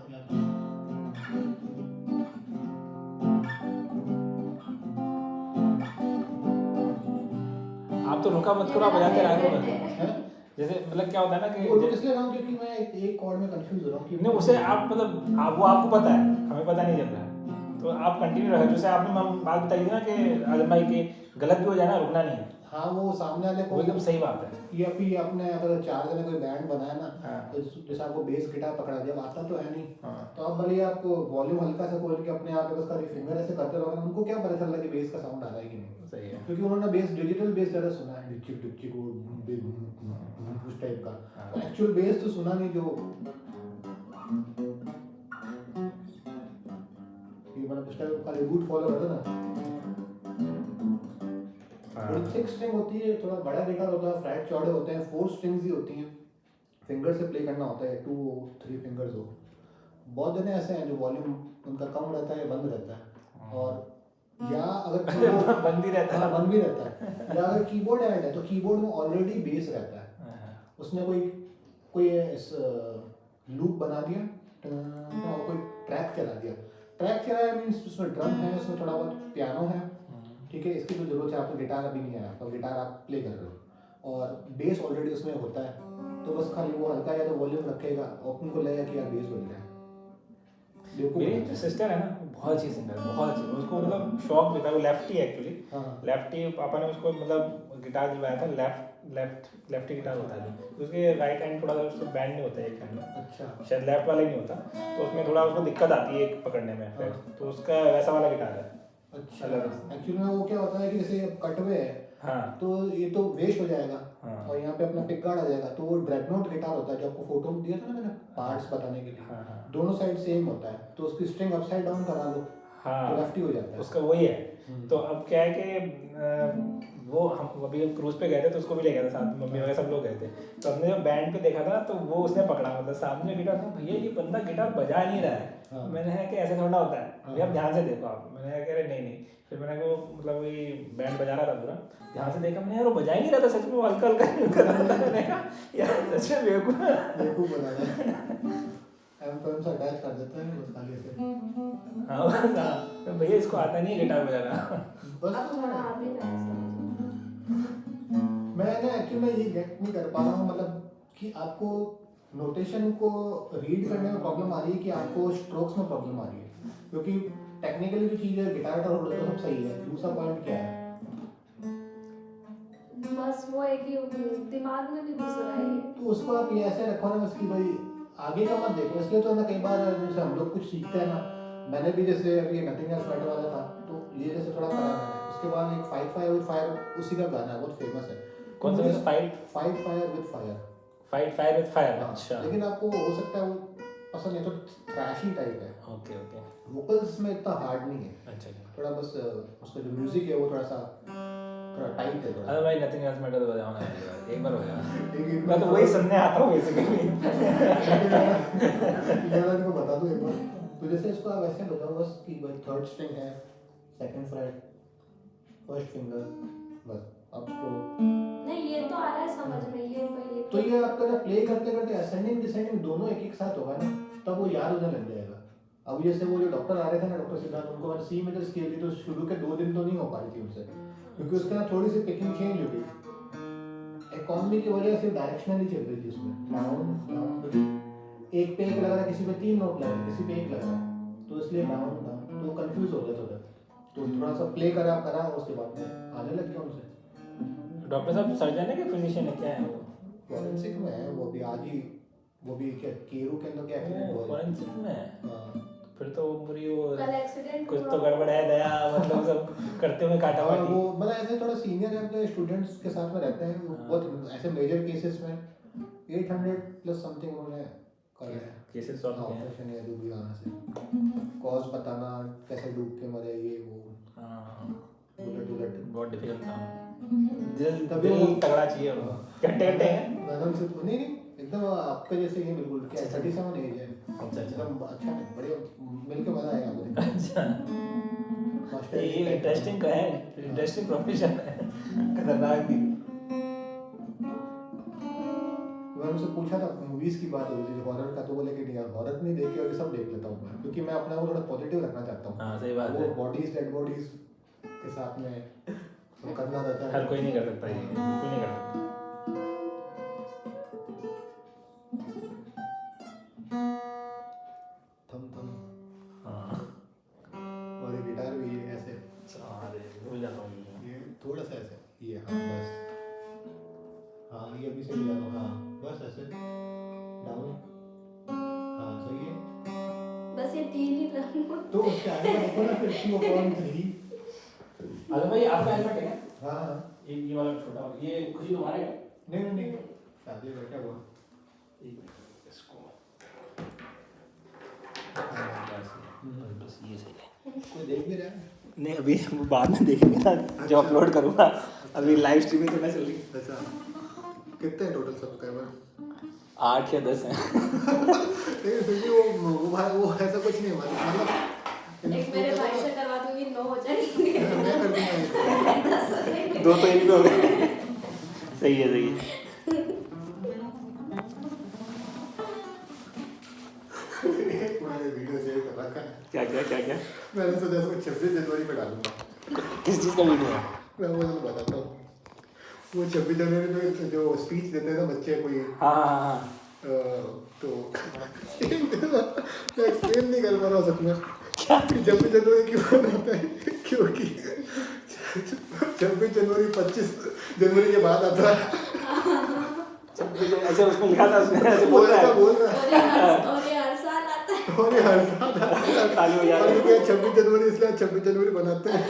आप तो रुका मत करो, आप बजाते रहो बस। है। जैसे मतलब क्या होता है ना वो कि इसलिए रहा हूँ क्योंकि मैं एक कॉर्ड में कंफ्यूज हो रहा हूँ कि नहीं उसे आप मतलब आप वो आपको पता है, हमें पता नहीं चल रहा है, तो आप कंटिन्यू रखें। जैसे आपने बात बताई थी ना कि आजम भाई की गलत भी हो जाए ना, रुकना नहीं है, हाँ वो सामने वाले वो को एकदम सही बात है। या फिर आपने अगर 4 जने कोई बैंड बनाया ना हाँ। तो जैसे आपको बेस गिटार पकड़ा दिया, आता तो है नहीं, हाँ तो आप भले आप वॉल्यूम हल्का सा खोल के अपने आप बस खाली फिंगर ऐसे करते रहोगे, उनको क्या पता चल रहा है कि बेस का साउंड आ रहा है कि नहीं, सही है। क्योंकि उन्होंने बेस डिजिटल बेस ज़्यादा सुना है, डिचिक डिचिक उस टाइप का, हाँ। एक्चुअल बेस तो सुना नहीं जो ये मतलब उस टाइप खाली रूट फॉलो करता ना। हाँ। 6 स्ट्रिंग होती है, थोड़ा बड़ा गिटार होता है, फ्लैट चौड़े होते हैं, 4 स्ट्रिंग्स ही होती हैं, फिंगर से प्ले करना होता है, 2 3 फिंगर्स हो। बहुत जने ऐसे हैं जो वॉल्यूम उनका कम रहता है, बंद रहता है, और या अगर कीबोर्ड बंद ही रहता है। हाँ बंद भी रहता है, या अगर कीबोर्ड ऐड है तो कीबोर्ड में ऑलरेडी बेस रहता है, हाँ। उसने कोई इस लूप बना दिया और कोई ट्रैक चला दिया, ट्रैक चलाया मीन्स उसमें ड्रम है, उसमें थोड़ा बहुत पियानो है, ठीक है, इसकी तो जरूरत है, आपको गिटार अभी नहीं आया, आपका गिटार आप प्ले कर रहे हो और बेस ऑलरेडी उसमें होता है, तो बस खाली वो हल्का या तो वॉल्यूम रखेगा और उनको लगेगा कि यार बेस बज रहा है। मेरी जो सिस्टर है ना बहुत अच्छी सिंगर है, बहुत अच्छी, उसको मतलब शौक भी था, वो लेफ्टी है एक्चुअली, हाँ लेफ्टी, पापा ने उसको मतलब गिटार दिलवाया था, लेफ्टी गिटार होता है, उसके राइट हैंड थोड़ा सा उसको बैंड नहीं होता है एक हैंड में, अच्छा शायद लेफ्ट वाला ही नहीं होता, तो उसमें थोड़ा उसको दिक्कत आती है एक पकड़ने में, हाँ। तो उसका वैसा वाला गिटार है। अच्छा एक्चुअली में वो क्या होता है कि जैसे कटवे है हाँ तो ये तो वेस्ट हो जाएगा हाँ और यहाँ पे अपना पिक गार्ड आ जाएगा, तो वो ड्रेडनोट गिटार होता है जो आपको फोटो में दिया था ना मैंने पार्ट्स बताने के लिए, हाँ हाँ दोनों साइड सेम होता है, तो उसकी स्ट्रिंग अपसाइड डाउन करा लो तो हाँ लेफ्टी हो जाता है। उसका वही है। तो अब क्या है कि वो हम अभी क्रूज पे गए थे तो उसको भी ले गया था साथ, मम्मी वगैरह सब लोग गए थे, तो हमने जब बैंड पे देखा था तो वो उसने पकड़ा, मतलब सामने गिटार था, भैया ये बंदा गिटार बजा नहीं रहा है। हाँ। मैंने कहा कि ऐसे थोड़ा होता है, हाँ। भैया आप ध्यान से देखो आप, मैंने कहा कि अरे नहीं नहीं, फिर मैंने को मतलब वही बैंड बजा रहा था पूरा, ध्यान से देखा मैंने, यार वो बजा ही नहीं रहा था सच में, वो हल्का हल्का कर रहा था, मैंने कहा यार सच में बेवकूफ बना रहा है एम से अटैच कर देते हैं बस खाली से। हाँ बस हाँ, तो भैया इसको आता नहीं है गिटार बजाना। बस अब थोड़ा आ भी रहा है मैं ना एक्चुअली मैं ये गेट नहीं कर पा रहा हूँ, मतलब कि आपको नोटेशन को रीड करने में प्रॉब्लम आ रही है कि आपको स्ट्रोक्स में प्रॉब्लम आ रही है, क्योंकि टेक्निकली जो चीज़ है गिटार का तो सब सही है, दूसरा पॉइंट क्या है? बस वो है कि दिमाग में नहीं घुस रहा है ये। तो उसको आप ये ऐसे रखो ना बस कि भाई आगे का मत देखो, इसलिए तो ना कई बार जैसे हम लोग कुछ सीखते हैं ना, मैंने भी जैसे अभी नथिंग एल्स मैटर वाला था तो ये जैसे थोड़ा करा मैंने, उसके बाद एक फाइट फायर विद फायर उसी का गाना है, बहुत फेमस है। कौन सा fight fight fire with fire? Fight fire with fire, अच्छा लेकिन आपको हो सकता है वो पसंद है, तो थ्रैशी टाइप है, ओके ओके वोकल्स में इतना हार्ड नहीं है, अच्छा थोड़ा बस उसका जो म्यूजिक है वो थोड़ा टाइट है थोड़ा। अरे भाई नथिंग एल्स मैटर तो बजाओ ना एक बार बजाओ, एक मैं तो वही सुनने आता हूँ बेसिकली। ये मैं तुमको बता दूं एक बार, तो जैसे इसको आप ऐसे बताओ बस कि भाई थर्ड स्ट्रिंग है, सेकंड फ्रेट, फर्स्ट फिंगर, बस अप टू। नहीं ये तो आ रहा है समझ में, ये तो ये आपका ना प्ले करते करते असेंडिंग डिसेंडिंग दोनों एक एक साथ होगा ना, तब वो याद होने लग जाएगा। अब जैसे वो जो डॉक्टर आ रहे थे ना, डॉक्टर सिद्धार्थ, उनको मैंने सी मेजर स्केल दी तो शुरू के 2 दिन तो नहीं हो पा रही थी उनसे, क्योंकि उसके ना थोड़ी सी पिकिंग चेंज हो गई। इकोनॉमी की वजह से डायरेक्शनली चल रही थी उसमें, डाउन डाउन, एक पे एक लग रहा है, किसी पे 3 नोट लग रहे हैं, किसी पे एक लग रहा है, तो इसलिए डाउन डाउन, तो वो कंफ्यूज हो गया थोड़ा। तो थोड़ा सा प्ले करा करा उसके बाद में आने लग गया उनसे। डॉक्टर साहब सर्जन है कि फिजिशियन है, क्या है वो? फॉरेंसिक में है वो भी, आज ही वो भी क्या केरू के अंदर क्या एक्सीडेंट हुआ। फॉरेंसिक में है? हाँ फिर तो पूरी वो कल एक्सीडेंट कुछ तो गड़बड़ है दया, मतलब सब करते हुए काटा और पाटी। वो मतलब ऐसे थोड़ा सीनियर है, अपने स्टूडेंट्स के साथ में रहते हैं वो, बहुत ऐसे मेजर केसेस में 800 प्लस समथिंग उन्होंने करा है केसेस सॉल्व किए हैं। ऑपरेशन या डूबियाना से, कॉज बताना, कैसे डूब के मरे, ये वो हाँ, बुलेट बुलेट बहुत डिफिकल्ट था। दिल तभी दिल वो- तगड़ा चाहिए वो। कट्टे कट्टे हैं। मैडम से नहीं नहीं एकदम आपके जैसे ही बिल्कुल, क्या 37 एज है, अच्छा अच्छा एकदम अच्छा है, बढ़िया, मिलके मजा आएगा आपको। अच्छा, मास्टर ये इंटरेस्टिंग है, इंटरेस्टिंग प्रोफेशन है, खतरनाक भी। मैंने उनसे पूछा था, मूवीज की बात हो रही थी हॉरर का, तो बोले कि नहीं यार हॉरर नहीं देखे और ये सब देख लेता हूँ मैं, क्योंकि मैं अपना वो थोड़ा पॉजिटिव रखना चाहता हूँ। हाँ सही बात वो है, बॉडीज डेड बॉडीज के साथ में वो करना रहता है। हर कोई नहीं कर सकता ये, बिल्कुल नहीं कर सकता। थम थम, हाँ और ये गिटार भी है ऐसे, अरे भूल जाता हूँ ये। ये थोड़ा सा ऐसे, ये हाँ बस, हाँ ये अभी से मिला दो, हाँ बस ऐसे डाउन, हाँ सही है। बस ये 3 ही रंग। तो उसके आगे का देखो ना फिर 2/3। अरे भाई आपका हेलमेट है क्या? हाँ हाँ, ये वाला छोटा वाला, ये खुशी तुम्हारा है? नहीं नहीं नहीं, शादी में क्या हुआ। इसको बस ये सही है। कोई देख भी रहा है? नहीं अभी बाद में देखेंगे ना, जो अपलोड करूँगा, अभी लाइव स्ट्रीमिंग तो मैं चल रही। अच्छा, कितने हैं टोटल सब्सक्राइबर? 8 या 10 हैं। नहीं फिर भी वो ऐसा कुछ नहीं मतलब एक मेरे भाई से करवा दूंगी, 9 हो जाएंगे। मैं कर दूंगा। 2 तो इन पे हो गए। सही है सही है। मैंने वीडियो सेव कर रखा है, क्या क्या क्या क्या? मैंने सोचा इसको 26 जनवरी पे डालूंगा। किस चीज़ का वीडियो है? मैं वो तो बताता हूँ, वो 26 जनवरी पे जो स्पीच देते हैं ना बच्चे कोई, हाँ हाँ हाँ तो मैं एक्सप्लेन नहीं कर पा रहा हूँ सच में, 26 जनवरी क्यों होता है, क्योंकि 26 जनवरी 25 जनवरी के बाद आता है। अच्छा उसमें लिखा था, उसने ऐसे बोल रहा है। बोल रहा है और ये हर साल आता है। और ये हर साल आता है। ताली बजा रहे हैं। और 26 जनवरी इसलिए 26 जनवरी बनाते हैं।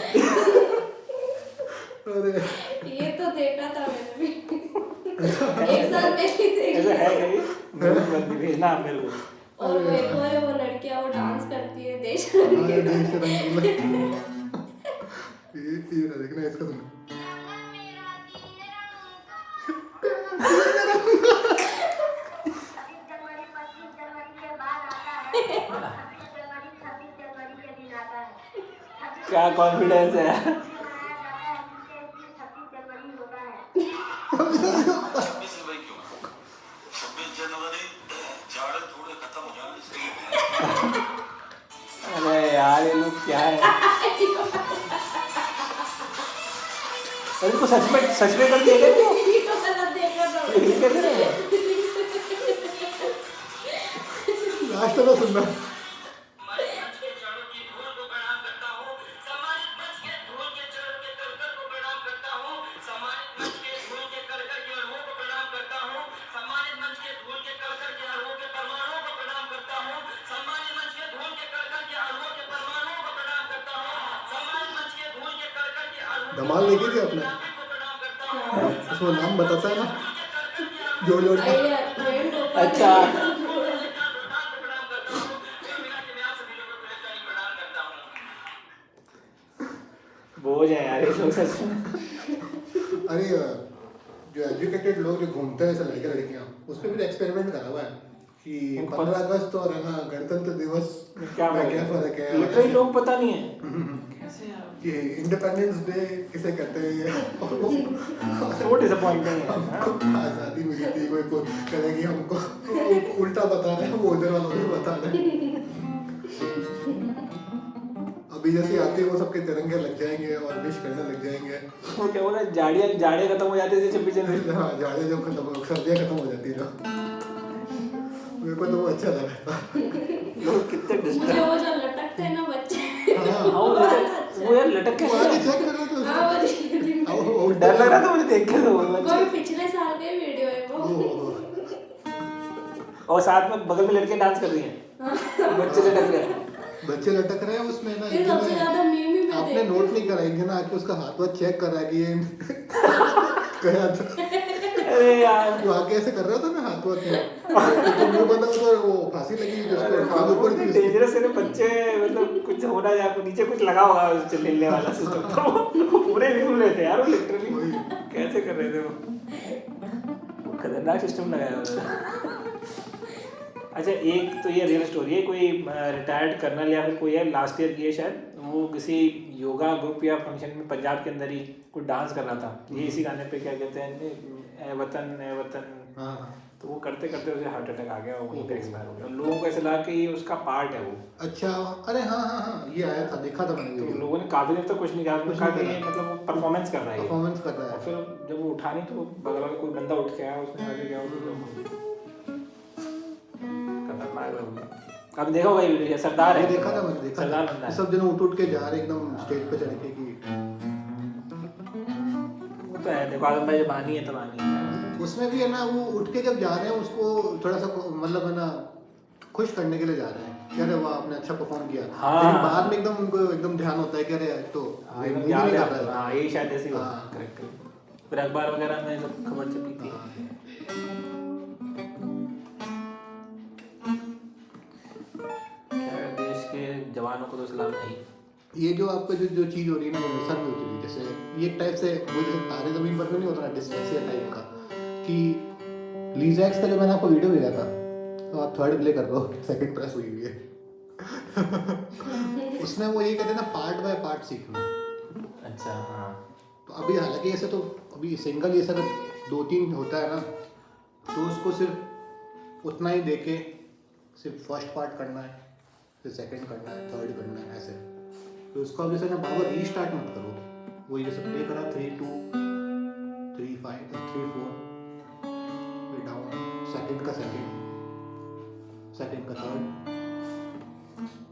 अरे ये तो देखा था मैंने भी। एक साल पहले देखा। ऐसा है कहीं? मेरे को भेजना आप मेरे को। और वो एक और है, वो लड़कियां वो डांस करती है देश अरे देश रंगीला। ये देखना इसका सुन। क्या कॉन्फिडेंस है। 26 जनवरी क्यों? 26 जनवरी जाड़े थोड़े खत्म हो जाने इसलिए। अरे यार ये लोग क्या है? अरे इनको सच में कर दिया क्या? ये तो गलत देखा था। ये कैसे रहे? लास्ट तो सुनना। धमाल देखी थी आपने? उसमें नाम बताता है ना जोड़ जोड़ के। अच्छा बोझ है यार ये लोग सच में। अरे जो एजुकेटेड लोग जो घूमते हैं ऐसे लड़के लड़कियां, उस पर भी एक्सपेरिमेंट करा हुआ है कि उनको 15 अगस्त और है ना गणतंत्र दिवस क्या में क्या फर्क है। लिटरली लोग पता नहीं है कैसे यार कि इंडिपेंडेंस डे किसे कहते हैं सो डिसअपॉइंटिंग है हाँ? आज़ादी मिली थी कोई को करेगी हमको उल्टा बता रहे हैं वो उधर वालों को बता रहे हैं अभी जैसे आते हैं वो सबके तिरंगे लग जाएंगे और विश करने लग जाएंगे वो क्या बोला जाड़े खत्म हो जाते थे 26 जनवरी हाँ जाड़े जब खत्म हो सर्दियाँ खत्म हो जाती है तो मेरे को तो वो अच्छा लगा था लोग कितने मुझे डिस्टर्ब वो जो लटकते हैं ना बच्चे हाँ वो यार लटक वो आगे कैसे चेक कर रहा था हाँ वो डर लग रहा था मुझे देख के तो वो बच्चे कोई पिछले साल का वीडियो है वो और साथ में बगल में लड़के डांस कर रही हैं बच्चे लटक रहे हैं बच्चे लटक रहे हैं उसमें ना ये एक सबसे जन ज्यादा मीम ही मैं आपने देखती नोट नहीं करा एक जन आके उसका हाथ वाथ चेक करा कि ये गया था अरे यार वो आके ऐसे कर रहा था मैं हाथ वाथ में तो मुंह बंद था वो फांसी लगी जिसको आग ऊपर थी उसकी। डेंजरस है ना बच्चे मतलब कुछ होना या नीचे कुछ लगा होगा उस मिलने वाला सिस्टम तो वो पूरे घूम रहे थे यार वो लिटरली कैसे कर रहे थे वो खतरनाक सिस्टम लगाया हुआ था अच्छा एक तो ये रियल स्टोरी है कोई रिटायर्ड कर्नल या फिर कोई है लास्ट ईयर की है शायद वो किसी योगा ग्रुप या फंक्शन में पंजाब के अंदर ही कोई डांस कर रहा था ये इसी गाने पे क्या कहते हैं ए वतन हाँ तो वो करते करते उसे हार्ट अटैक आ गया और वहीं पे एक्सपायर हो गया लोगों को ऐसा लगा कि ये उसका पार्ट है वो अच्छा अरे हाँ हाँ हाँ ये आया था देखा था मैंने तो वीडियो लोगों ने काफी देर तक कुछ नहीं कहा उसने कहा कि ये मतलब वो परफॉर्मेंस कर रहा है ये। परफॉर्मेंस कर रहा और है फिर जब वो उठा नहीं तो बगल वाला कोई बंदा उठ के आया उसने आगे गया खतरनाक है वो। अब देखा होगा ये वीडियो सरदार ये है देखा था मैंने देखा सरदार था बंदा ये है सब जन उठ उठ के जा रहे एकदम स्टेज पे चढ़ के कि वो तो है देखो आजम भाई जब आनी है तब आनी है उसमें भी है ना वो उठ के जब जा रहे हैं उसको थोड़ा सा मतलब है ना खुश करने के लिए जा रहे हैं कि अरे वाह आपने अच्छा परफॉर्म किया हाँ। लेकिन बाद में एकदम उनको एकदम ध्यान होता है कि अरे तो हाँ, ये एकदम movie याद नहीं है कर आपको। रहा है हाँ यही शायद ऐसी बात हाँ। करेक्ट फिर अखबार वगैरह में सब खबर छपी थी खैर देश के जवानों को तो सलाम नहीं ये जो आपका जो चीज हो रही है ना वो सर में हो रही है जैसे ये एक टाइप से वो जैसे तारे जमीन पर में नहीं होता ना डिस्लेक्सिया टाइप का कि लीजैक्स का जो मैंने आपको वीडियो भेजा था तो आप थर्ड प्ले कर लो सेकंड प्रेस हुई हुई है उसमें वो ये कहते हैं ना पार्ट बाय पार्ट सीखना अच्छा हाँ तो अभी हालांकि ऐसे तो अभी सिंगल ये सब 2-3 होता है ना तो उसको सिर्फ उतना ही देके सिर्फ फर्स्ट पार्ट करना है फिर सेकंड करना है थर्ड करना है ऐसे तो उसको अब जैसे ना बार रीस्टार्ट मत करो वो जैसे प्ले करा 3-2 3-5 3-4 फिर डाउन सेकंड का थर्ड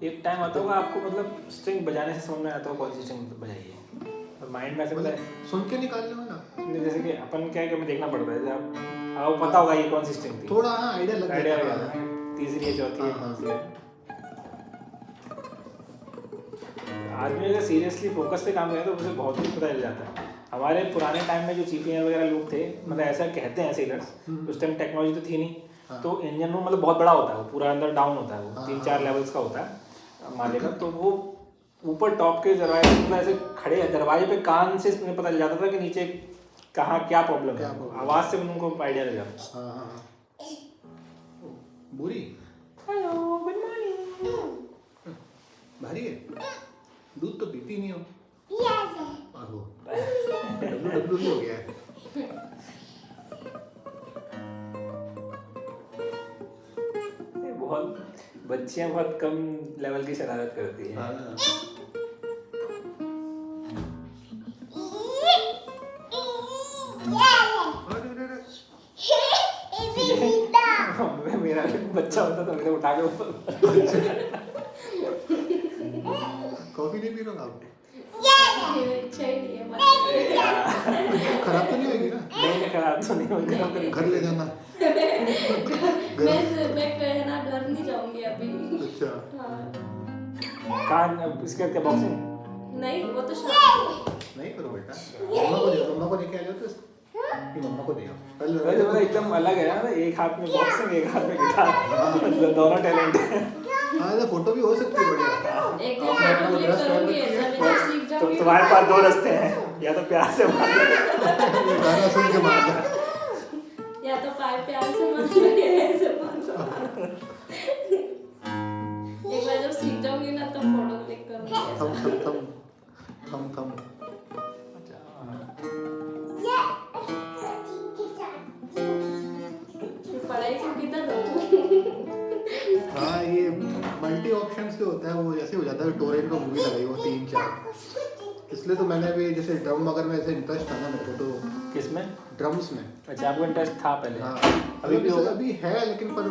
एक टाइम आता होगा आपको मतलब स्ट्रिंग बजाने से समझ में आता होगा कौन सी स्ट्रिंग बजाइए और माइंड में ऐसे पता है सुन के निकाल लो ना जैसे कि अपन क्या है कि हमें देखना पड़ता है जैसे आपको पता होगा ये कौन सी स्ट्रिंग थी थोड़ा हाँ आइडिया लग आइडिया जाता लगा है तीसरी है चौथी है हाँ, कौन सी है आदमी अगर सीरियसली फोकस से काम करे तो उसे बहुत कुछ पता चल जाता है हमारे पुराने टाइम में जो चीफ इंजीनियर वगैरह लोग थे मतलब ऐसा कहते हैं सेलर्स उस टाइम टेक्नोलॉजी तो थी नहीं तो इंजन रूम मतलब बहुत बड़ा होता है वो पूरा अंदर डाउन होता है वो 3-4 लेवल्स का होता है माले का तो वो ऊपर टॉप के दरवाजे मतलब ऐसे खड़े दरवाजे पे कान से उन्हें पता चल जाता था कि नीचे कहाँ क्या प्रॉब्लम है आवाज से उनको आइडिया लग जाता हाँ हाँ बुरी हेलो गुड मॉर्निंग भारी है दूध तो पीती नहीं हो आहो डब्ल्यू हो गया है बहुत बच्चियां बहुत कम लेवल की शरारत करती हैं हाँ। मेरा बच्चा होता तो मैंने उठा के ऊपर कॉफी नहीं पी रहा आप इच्छा ही नहीं है मन खराब तो नहीं होगी ना नहीं खराब तो नहीं होगी गरम करके घर ले जाना मैं कहना घर नहीं जाऊंगी अभी अच्छा हाँ कान इसके क्या बॉक्सिंग नहीं वो तो शाम नहीं करो बेटा मम्मा को लेके आ जाओ तो कि मम्मा को दे आओ वैसे कल मतलब एकदम अलग है ना एक हाथ में बॉक्सिंग एक हाथ में गिटार मतलब दोनों टैलेंट है हाँ तो फोटो भी हो सकती है बढ़िया एक दिन फोटो क्लिक करूंगी ऐसा भी जब सीख तो जाऊंगी तुम्हारे पास 2 रास्ते हैं या तो प्यार से मार लो गाना सुन के मार दो या तो प्यार से मत लगे ऐसे मारो एक बार जब सीख जाऊंगी ना तब फोटो क्लिक करूंगी ऐसा। तब फंक्शंस के होता है वो जैसे हो जाता है टोरेंट को मूवी लगाई वो 3-4, इसलिए तो मैंने भी जैसे ड्रम वगैरह में ऐसे इंटरेस्ट था ना मेरे को तो किसमें? ड्रम्स में। अच्छा, आपको इंटरेस्ट था पहले? हाँ अभी भी होगा? अभी है, लेकिन पर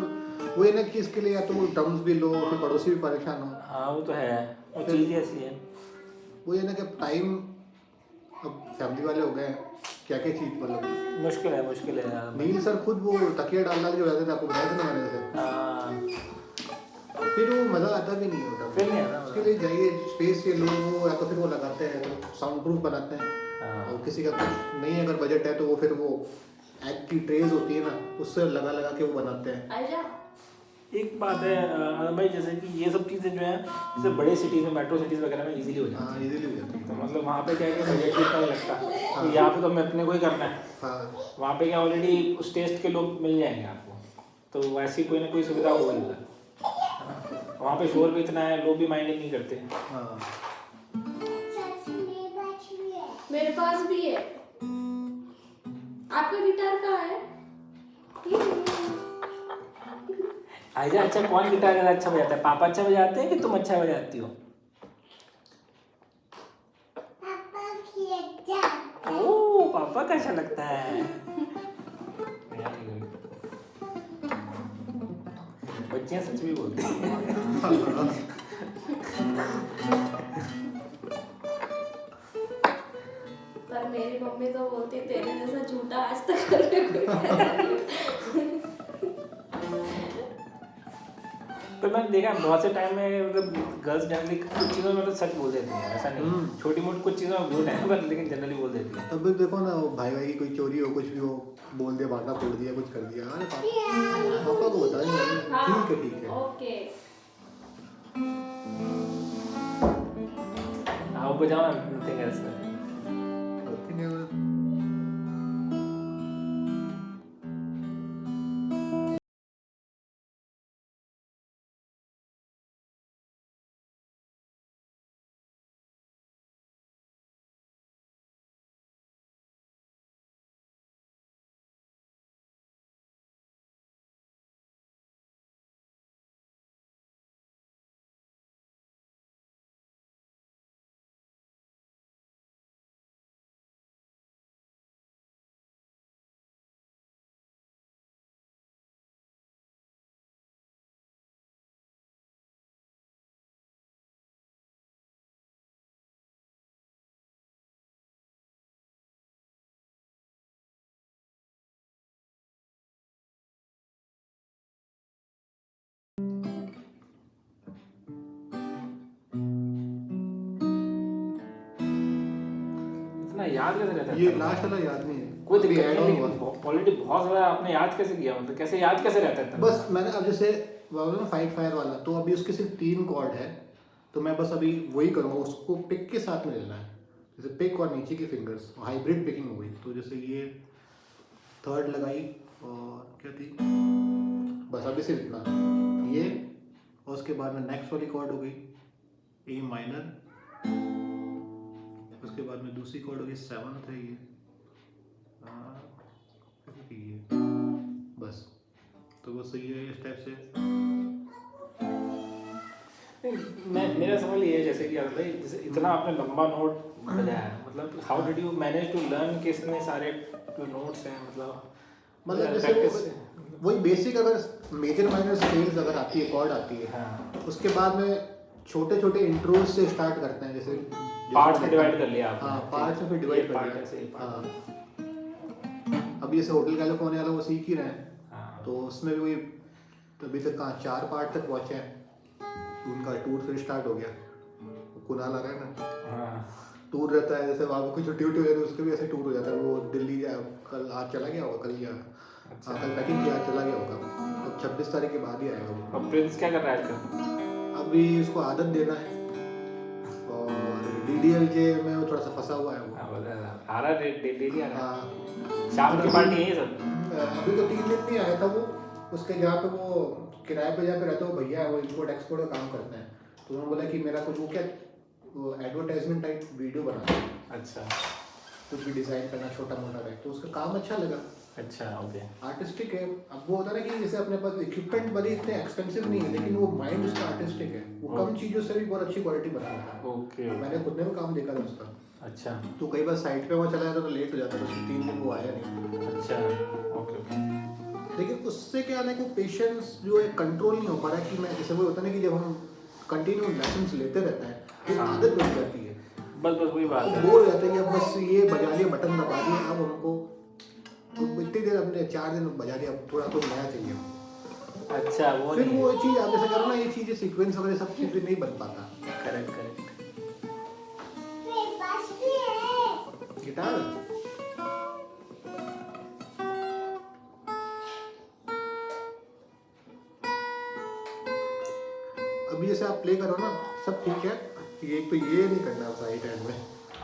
वो है ना कि इसके लिए या तो ड्रम्स भी लो फिर पड़ोसी भी परेशान हो। हाँ वो तो है, वो चीज़ ही ऐसी है। वो ये ना कि टाइम अब फैमिली वाले हो गए हैं, क्या क्या चीज़ मतलब मुश्किल है यार। नील सर खुद वो तकिया डाल के हो जाते थे, आपको बताया था ना मैंने जैसे, हाँ फिर वो मज़ा आता भी नहीं होता। फिर नहीं आता उसके लिए जाइए स्पेस के लोग वो या तो फिर वो लगाते हैं तो साउंड प्रूफ बनाते हैं, हाँ। और किसी का कुछ नहीं है अगर बजट है तो वो फिर वो एग की ट्रेज होती है ना उससे लगा के वो बनाते हैं। आजा। एक बात है आदम भाई, जैसे कि ये सब चीज़ें जो है जैसे बड़े सिटीज़ में, मेट्रो सिटीज़ वगैरह में इजीली हो जाती हाँ इजीली हो जाती है। है। तो मतलब वहाँ पे क्या है कि बजट भी इतना नहीं लगता, तो यहाँ पे तो हमें अपने को ही करना है। हाँ वहाँ पे क्या ऑलरेडी उस टेस्ट के लोग मिल जाएंगे आपको, तो वैसी कोई ना कोई सुविधा होगी उधर। वहाँ पे शोर भी इतना है, लोग भी माइंड नहीं करते। हाँ मेरे पास भी है। आपका गिटार कहाँ है? आइजा, अच्छा कौन गिटार ज़्यादा अच्छा बजाता है? पापा अच्छा बजाते हैं कि तुम अच्छा बजाती हो? ओह पापा का अच्छा लगता है। बच्चियाँ सच भी बोलती हैं। पर मेरी मम्मी तो बोलती तेरे जैसा झूठा आज तक घर में कोई पैदा नहीं। पर मैंने देखा बहुत से टाइम में मतलब गर्ल्स जनरली कुछ चीज़ों में तो सच बोल देती हैं, ऐसा नहीं, छोटी मोटी कुछ चीज़ों में झूठ है पर लेकिन जनरली बोल देती हैं। तब भी देखो ना वो भाई की कोई चोरी हो कुछ भी हो बोल दिया, बाटा तोड़ दिया, कुछ कर दिया, अरे पापा को बता हाँ, ठीक है ओके। आओ बजाओ ना, नथिंग एल्स। इतना याद कैसे रहता है? ये लास्ट वाला याद नहीं है, कोई दिक्कत add नहीं, on लेकिन हुआ। ऑलरेडी बहुत ज़्यादा आपने याद कैसे किया, मतलब कैसे याद कैसे रहता है? बस मैंने अब जैसे ना फाइट फायर वाला तो अभी उसके सिर्फ 3 कॉर्ड है, तो मैं बस अभी वही करूँगा, उसको पिक के साथ में लेना है, जैसे पिक और नीचे की फिंगर्स हाइब्रिड पिकिंग हो गई। तो जैसे ये थर्ड लगाई और क्या थी, बस अभी सिर्फ इतना ये, और उसके बाद में नेक्स्ट वाली कॉर्ड हो गई ए माइनर, उसके बाद में दूसरी कॉर्ड हो गई 7th है ये, बस। तो वो सही है इस टाइप से। मेरा सवाल ये है जैसे कि भाई जैसे इतना आपने लंबा नोट बजाया है, मतलब how did you manage to learn कि इतने सारे जो नोट्स हैं, मतलब जैसे वही बेसिक अगर मेजर माइनर स्केल्स अगर आती है, कॉर्ड आती है, हाँ, उसके बाद में छोटे छोटे इंट्रोज से स्टार्ट करते हैं, जैसे पार्ट्स में डिवाइड कर लिया आपने। हाँ पार्ट्स में फिर डिवाइड कर पार्ट लिया। ऐसे ही हाँ अब जैसे होटल कैलिफोर्निया वाला वो सीख ही रहे हैं, हाँ, तो उसमें भी वही अभी तक कहाँ 4 पार्ट तक पहुँचे हैं, उनका टूर फिर स्टार्ट हो गया। कुनाल आ रहा है ना, हाँ, टूर रहता है, जैसे वहाँ कोई छुट्टी उट्टी हो जाती है उसके भी ऐसे टूर हो जाता है, वो दिल्ली जा कल आज चला गया होगा, कल या अच्छा। हाँ कल पैकिंग किया चला गया होगा, अब 26 तारीख के बाद ही आएगा वो। अब प्रिंस क्या कर रहा है आजकल? अभी उसको आदत देना है, और DDLJ में वो थोड़ा सा फंसा हुआ है वो। हाँ, आ रहा है डेली आ रहा है, हाँ शाम की पार्टी है ये सब। अभी तो 3 दिन नहीं आया था वो, उसके जहाँ पे वो किराए पे जहाँ पे रहता है वो भैया है, वो इम्पोर्ट एक्सपोर्ट का काम करते हैं, तो उन्होंने बोला कि मेरा कुछ वो क्या वो एडवर्टाइजमेंट टाइप वीडियो बनाना है, अच्छा कुछ भी डिज़ाइन करना छोटा मोटा टाइप, तो उसका काम अच्छा लगा। अच्छा ओके। आर्टिस्टिक है। अब वो होता है ना कि जैसे अपने पास इक्विपमेंट भले इतने एक्सपेंसिव नहीं है, लेकिन वो माइंड उसका आर्टिस्टिक है, वो कम चीज़ों से भी बहुत अच्छी क्वालिटी बना लेता है। ओके मैंने खुद ने भी काम देखा था उसका। अच्छा तो कई बार साइट पे वहाँ चला जाता तो लेट हो जाता, तो 3 दिन वो आया नहीं। अच्छा ओके ओके। लेकिन उससे क्या है ना कि पेशेंस जो है कंट्रोल नहीं हो पा रहा है कि मैं जैसे वो होता है ना कि जब हम कंटिन्यू लेसन्स लेते रहते हैं तो हाँ। आदत बन जाती है, बस वही बात है। बोर हो जाते हैं कि अब बस ये बजा लिया, बटन दबा दिया, अब हमको तो इतनी देर हमने 4 दिन बजा दिया, अब थोड़ा तो नया चाहिए। अच्छा वो फिर नहीं वो चीज़ आप जैसे करो ना, ये चीज़ें सीक्वेंस वगैरह सब चीज़ें नहीं बन पाता। Correct correct. गिटार अभी जैसे आप प्ले करो ना सब ठीक है, ये तो ये नहीं करना राइट हैंड में, वो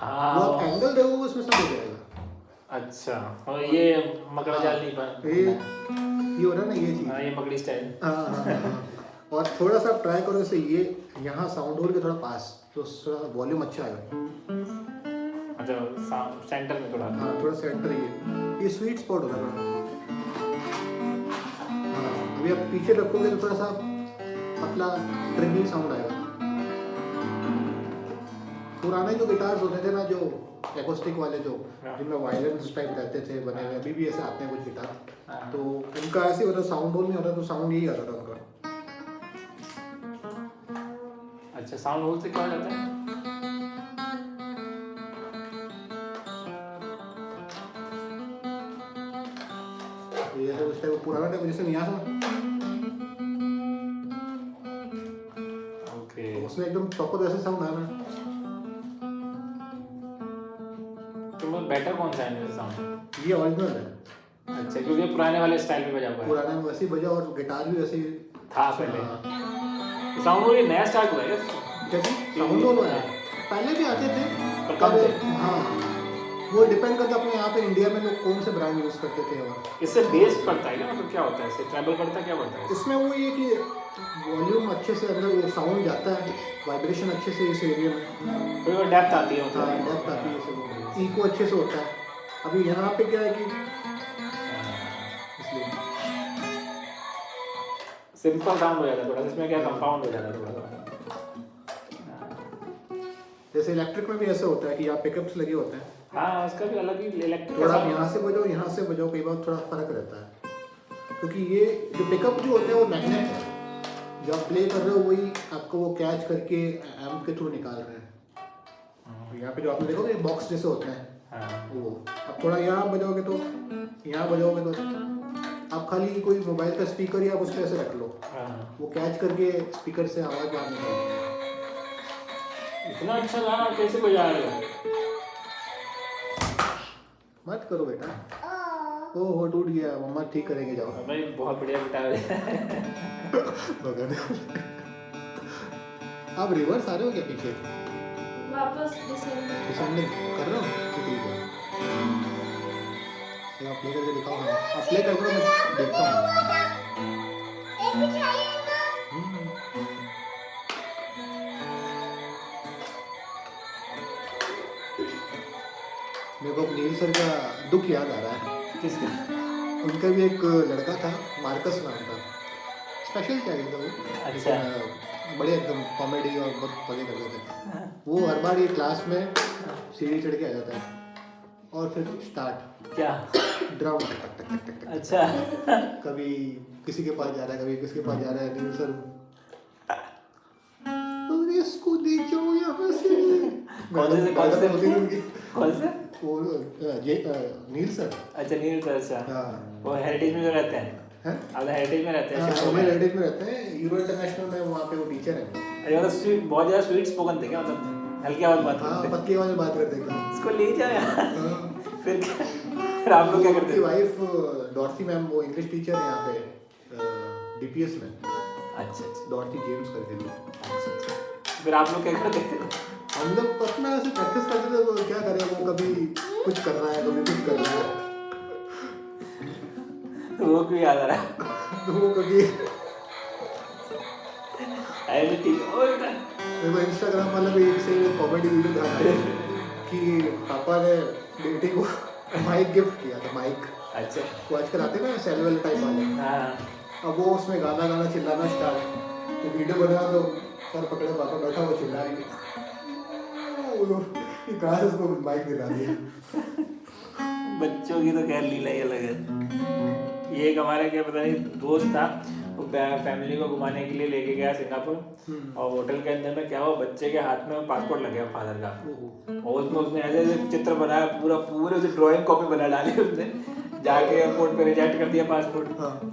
आप हाँ एंगल देखोगे उसमें सब हो जाएगा। अच्छा। और ये मकड़ा जाल नहीं बन ये हो रहा है ना ये चीज़। हाँ ये मकड़ी स्टाइल। हाँ। और थोड़ा सा ट्राई करो जैसे ये यहाँ साउंड होल के थोड़ा पास, तो थोड़ा वॉल्यूम अच्छा आएगा। अच्छा सेंटर में थोड़ा। हाँ थोड़ा सेंटर ये स्वीट स्पॉट होता है। हाँ अभी आप पीछे रखोगे तो थोड़ा सा पतला ट्रिमिंग साउंड आएगा। पुराने जो गिटार्स होते थे ना, जो एकोस्टिक वाले जो जिनमें वायलेंस टाइप रहते थे बने हुए, अभी भी ऐसे आते हैं कुछ गिटार, तो उनका ऐसे होता, साउंड होल नहीं होता, तो साउंड यही आता था उनका। अच्छा साउंड होल से क्या हो जाता है? ये है उस टाइप पुराना टाइप जैसे नहीं आता, ओके तो उसमें एकदम प्रॉपर वैसे साउंड आया ना। तो बेटर कौन सा है मेरे साउंड? ये ओरिजिनल है, अच्छा क्योंकि पुराने वाले स्टाइल में बजा हुआ है। पुराने में वैसे ही बजा और गिटार भी वैसे ही था पहले। हाँ। साउंड होल ये नया स्टार्ट हुआ है क्या? कैसे साउंड होल है, पहले भी आते थे पर कम थे। हाँ वो डिपेंड करता अपने यहाँ पे इंडिया में लोग कौन से ब्रांड यूज़ करते थे। और इससे बेस पड़ता है क्या, मतलब क्या होता है इससे ट्रैवल करता है, क्या पड़ता है? इसमें वो ये कि वॉल्यूम अच्छे से अंदर वो साउंड जाता है, वाइब्रेशन अच्छे से इस एरिया में, कोई और डेप्थ आती है हाँ मतलब। डेप्थ आती है, इसे इको अच्छे से होता है। अभी यहाँ पे क्या है कि इसलिए सिंपल साउंड हो जाता है थोड़ा, इसमें क्या कंपाउंड हो जाता है थोड़ा सा। जैसे इलेक्ट्रिक में भी ऐसे होता है कि यहाँ पिकअप्स लगे होते हैं, हाँ उसका भी अलग ही इलेक्ट्रिक थोड़ा आप यहाँ से बजाओ यहाँ से बजाओ, कई बार थोड़ा फर्क रहता है, क्योंकि ये जो पिकअप जो होते हैं वो मैग्नेट है, जो आप प्ले कर रहे हो वही आपको वो कैच करके एम्प के थ्रू निकाल रहे हैं। यहाँ पे जो आपने देखोगे बॉक्स जैसे होते हैं, हाँ वो अब थोड़ा यहाँ बजाओगे तो यहाँ बजाओगे तो आप खाली कोई मोबाइल का स्पीकर या उस पर ऐसे रख लो, हाँ। वो कैच करके स्पीकर से आवाज़ बाहर निकालती है। इतना अच्छा गाना कैसे बजा रहे हो? मत करो बेटा, ओहो टूट गया, मम्मा ठीक करेंगे, जाओ। भाई बहुत बढ़िया गिटार है। आप रिवर्स आ रहे हो क्या पीछे? वापस डिसेंबर डिसेंडिंग कर रहे हो तो ठीक है, तो आप प्ले करके दिखाओ। हाँ आप प्ले कर दो, मैं देखता हूँ। मेरे को नील सर का दुख याद आ रहा है। किसका? उनका भी एक लड़का था, मार्कस नाम था, स्पेशल क्या था वो, अच्छा। लेकिन बड़े एकदम कॉमेडी और बहुत मजे करते थे। वो हर बार ये क्लास में सीढ़ी चढ़ के आ जाता है और फिर स्टार्ट क्या? ड्राम टक टक टक टक टक, अच्छा। कभी किसी के पास जा रहा है, कभी किसके पास जा रहा है, नील सर अरे इसको ले जाओ यहाँ से। कौन से होती थी उनकी, कौन से? वो नील सर। अच्छा नील सर, अच्छा हाँ वो हेरिटेज में जो रहते हैं, हैं? अब हेरिटेज में रहते हैं हाँ, शिफ्ट हो वो गए। हेरिटेज में रहते हैं, यूरो इंटरनेशनल में वहाँ पे वो टीचर है। अरे मतलब स्वीट, बहुत ज़्यादा स्वीट स्पोकन थे क्या, मतलब हल्की आवाज़ बात हाँ करते थे? पतली आवाज़ में बात करते एकदम। इसको ले जाओ यार। हाँ। फिर क्या? फिर आप लोग क्या करते उनकी थे? वाइफ डॉर्थी मैम वो इंग्लिश टीचर है यहाँ पे डीपीएस में, अच्छा अच्छा डॉर्थी जेम्स करके थी। अच्छा। फिर आप लोग क्या करते थे? हम लोग अपना ऐसे प्रैक्टिस करते थे, वो क्या करें, वो कभी कुछ कर रहा है कभी कुछ कर रहा है, वो क्यों याद आ रहा है? तो वो कभी अरे ठीक है, ओ बेटा। मेरे को इंस्टाग्राम वाला भी एक से कॉमेडी वीडियो था कि पापा ने बेटे को माइक गिफ्ट किया था, माइक अच्छा वो आजकल आते हैं ना सेलवेल टाइप वाले, हाँ अब वो उसमें गाना चिल्लाना स्टार्ट, तो वीडियो बना तो सर पकड़े पापा बैठा वो चिल्ला रही है, कहाँ से उसको माइक दिला दिया। बच्चों की तो खैर लीला ही अलग है। ये एक हमारे क्या पता नहीं दोस्त था, वो फैमिली को घुमाने के लिए लेके गया सिंगापुर, और होटल के अंदर में क्या हुआ, बच्चे के हाथ में पासपोर्ट लग गया फादर का, और उसमें उसने ऐसे ऐसे चित्र बनाया, पूरे उसे ड्राइंग कॉपी बना डाली उसने, जाके एयरपोर्ट पे रिजेक्ट कर दिया पासपोर्ट।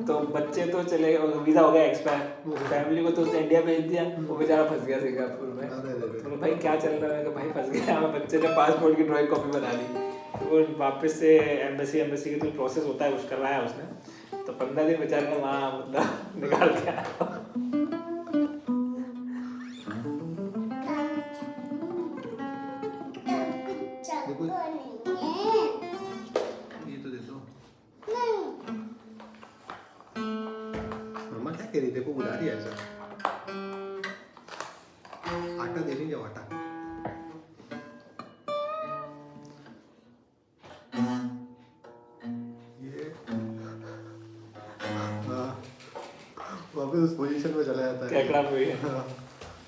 तो बच्चे तो चले, वीज़ा हो गया एक्सपायर, फैमिली को तो उसने इंडिया भेज दिया, वो बेचारा फंस गया सिंगापुर में। तो भाई क्या चल रहा है, भाई फंस गया, बच्चे ने पासपोर्ट की ड्राइंग कॉपी बना ली, वो वापस से एम्बेसी के जो प्रोसेस होता है कुछ करवाया उसने, तो 15 दिन बेचारे ने वहाँ मतलब निकाल के आया। ये तो दे दो। मम्मा क्या कह रही, देखो बुला रही है ऐसा। आटा दे नहीं, जाओ आटा। ये वापस उस पोजीशन में चला जाता है। केकड़ा हुई है। हाँ।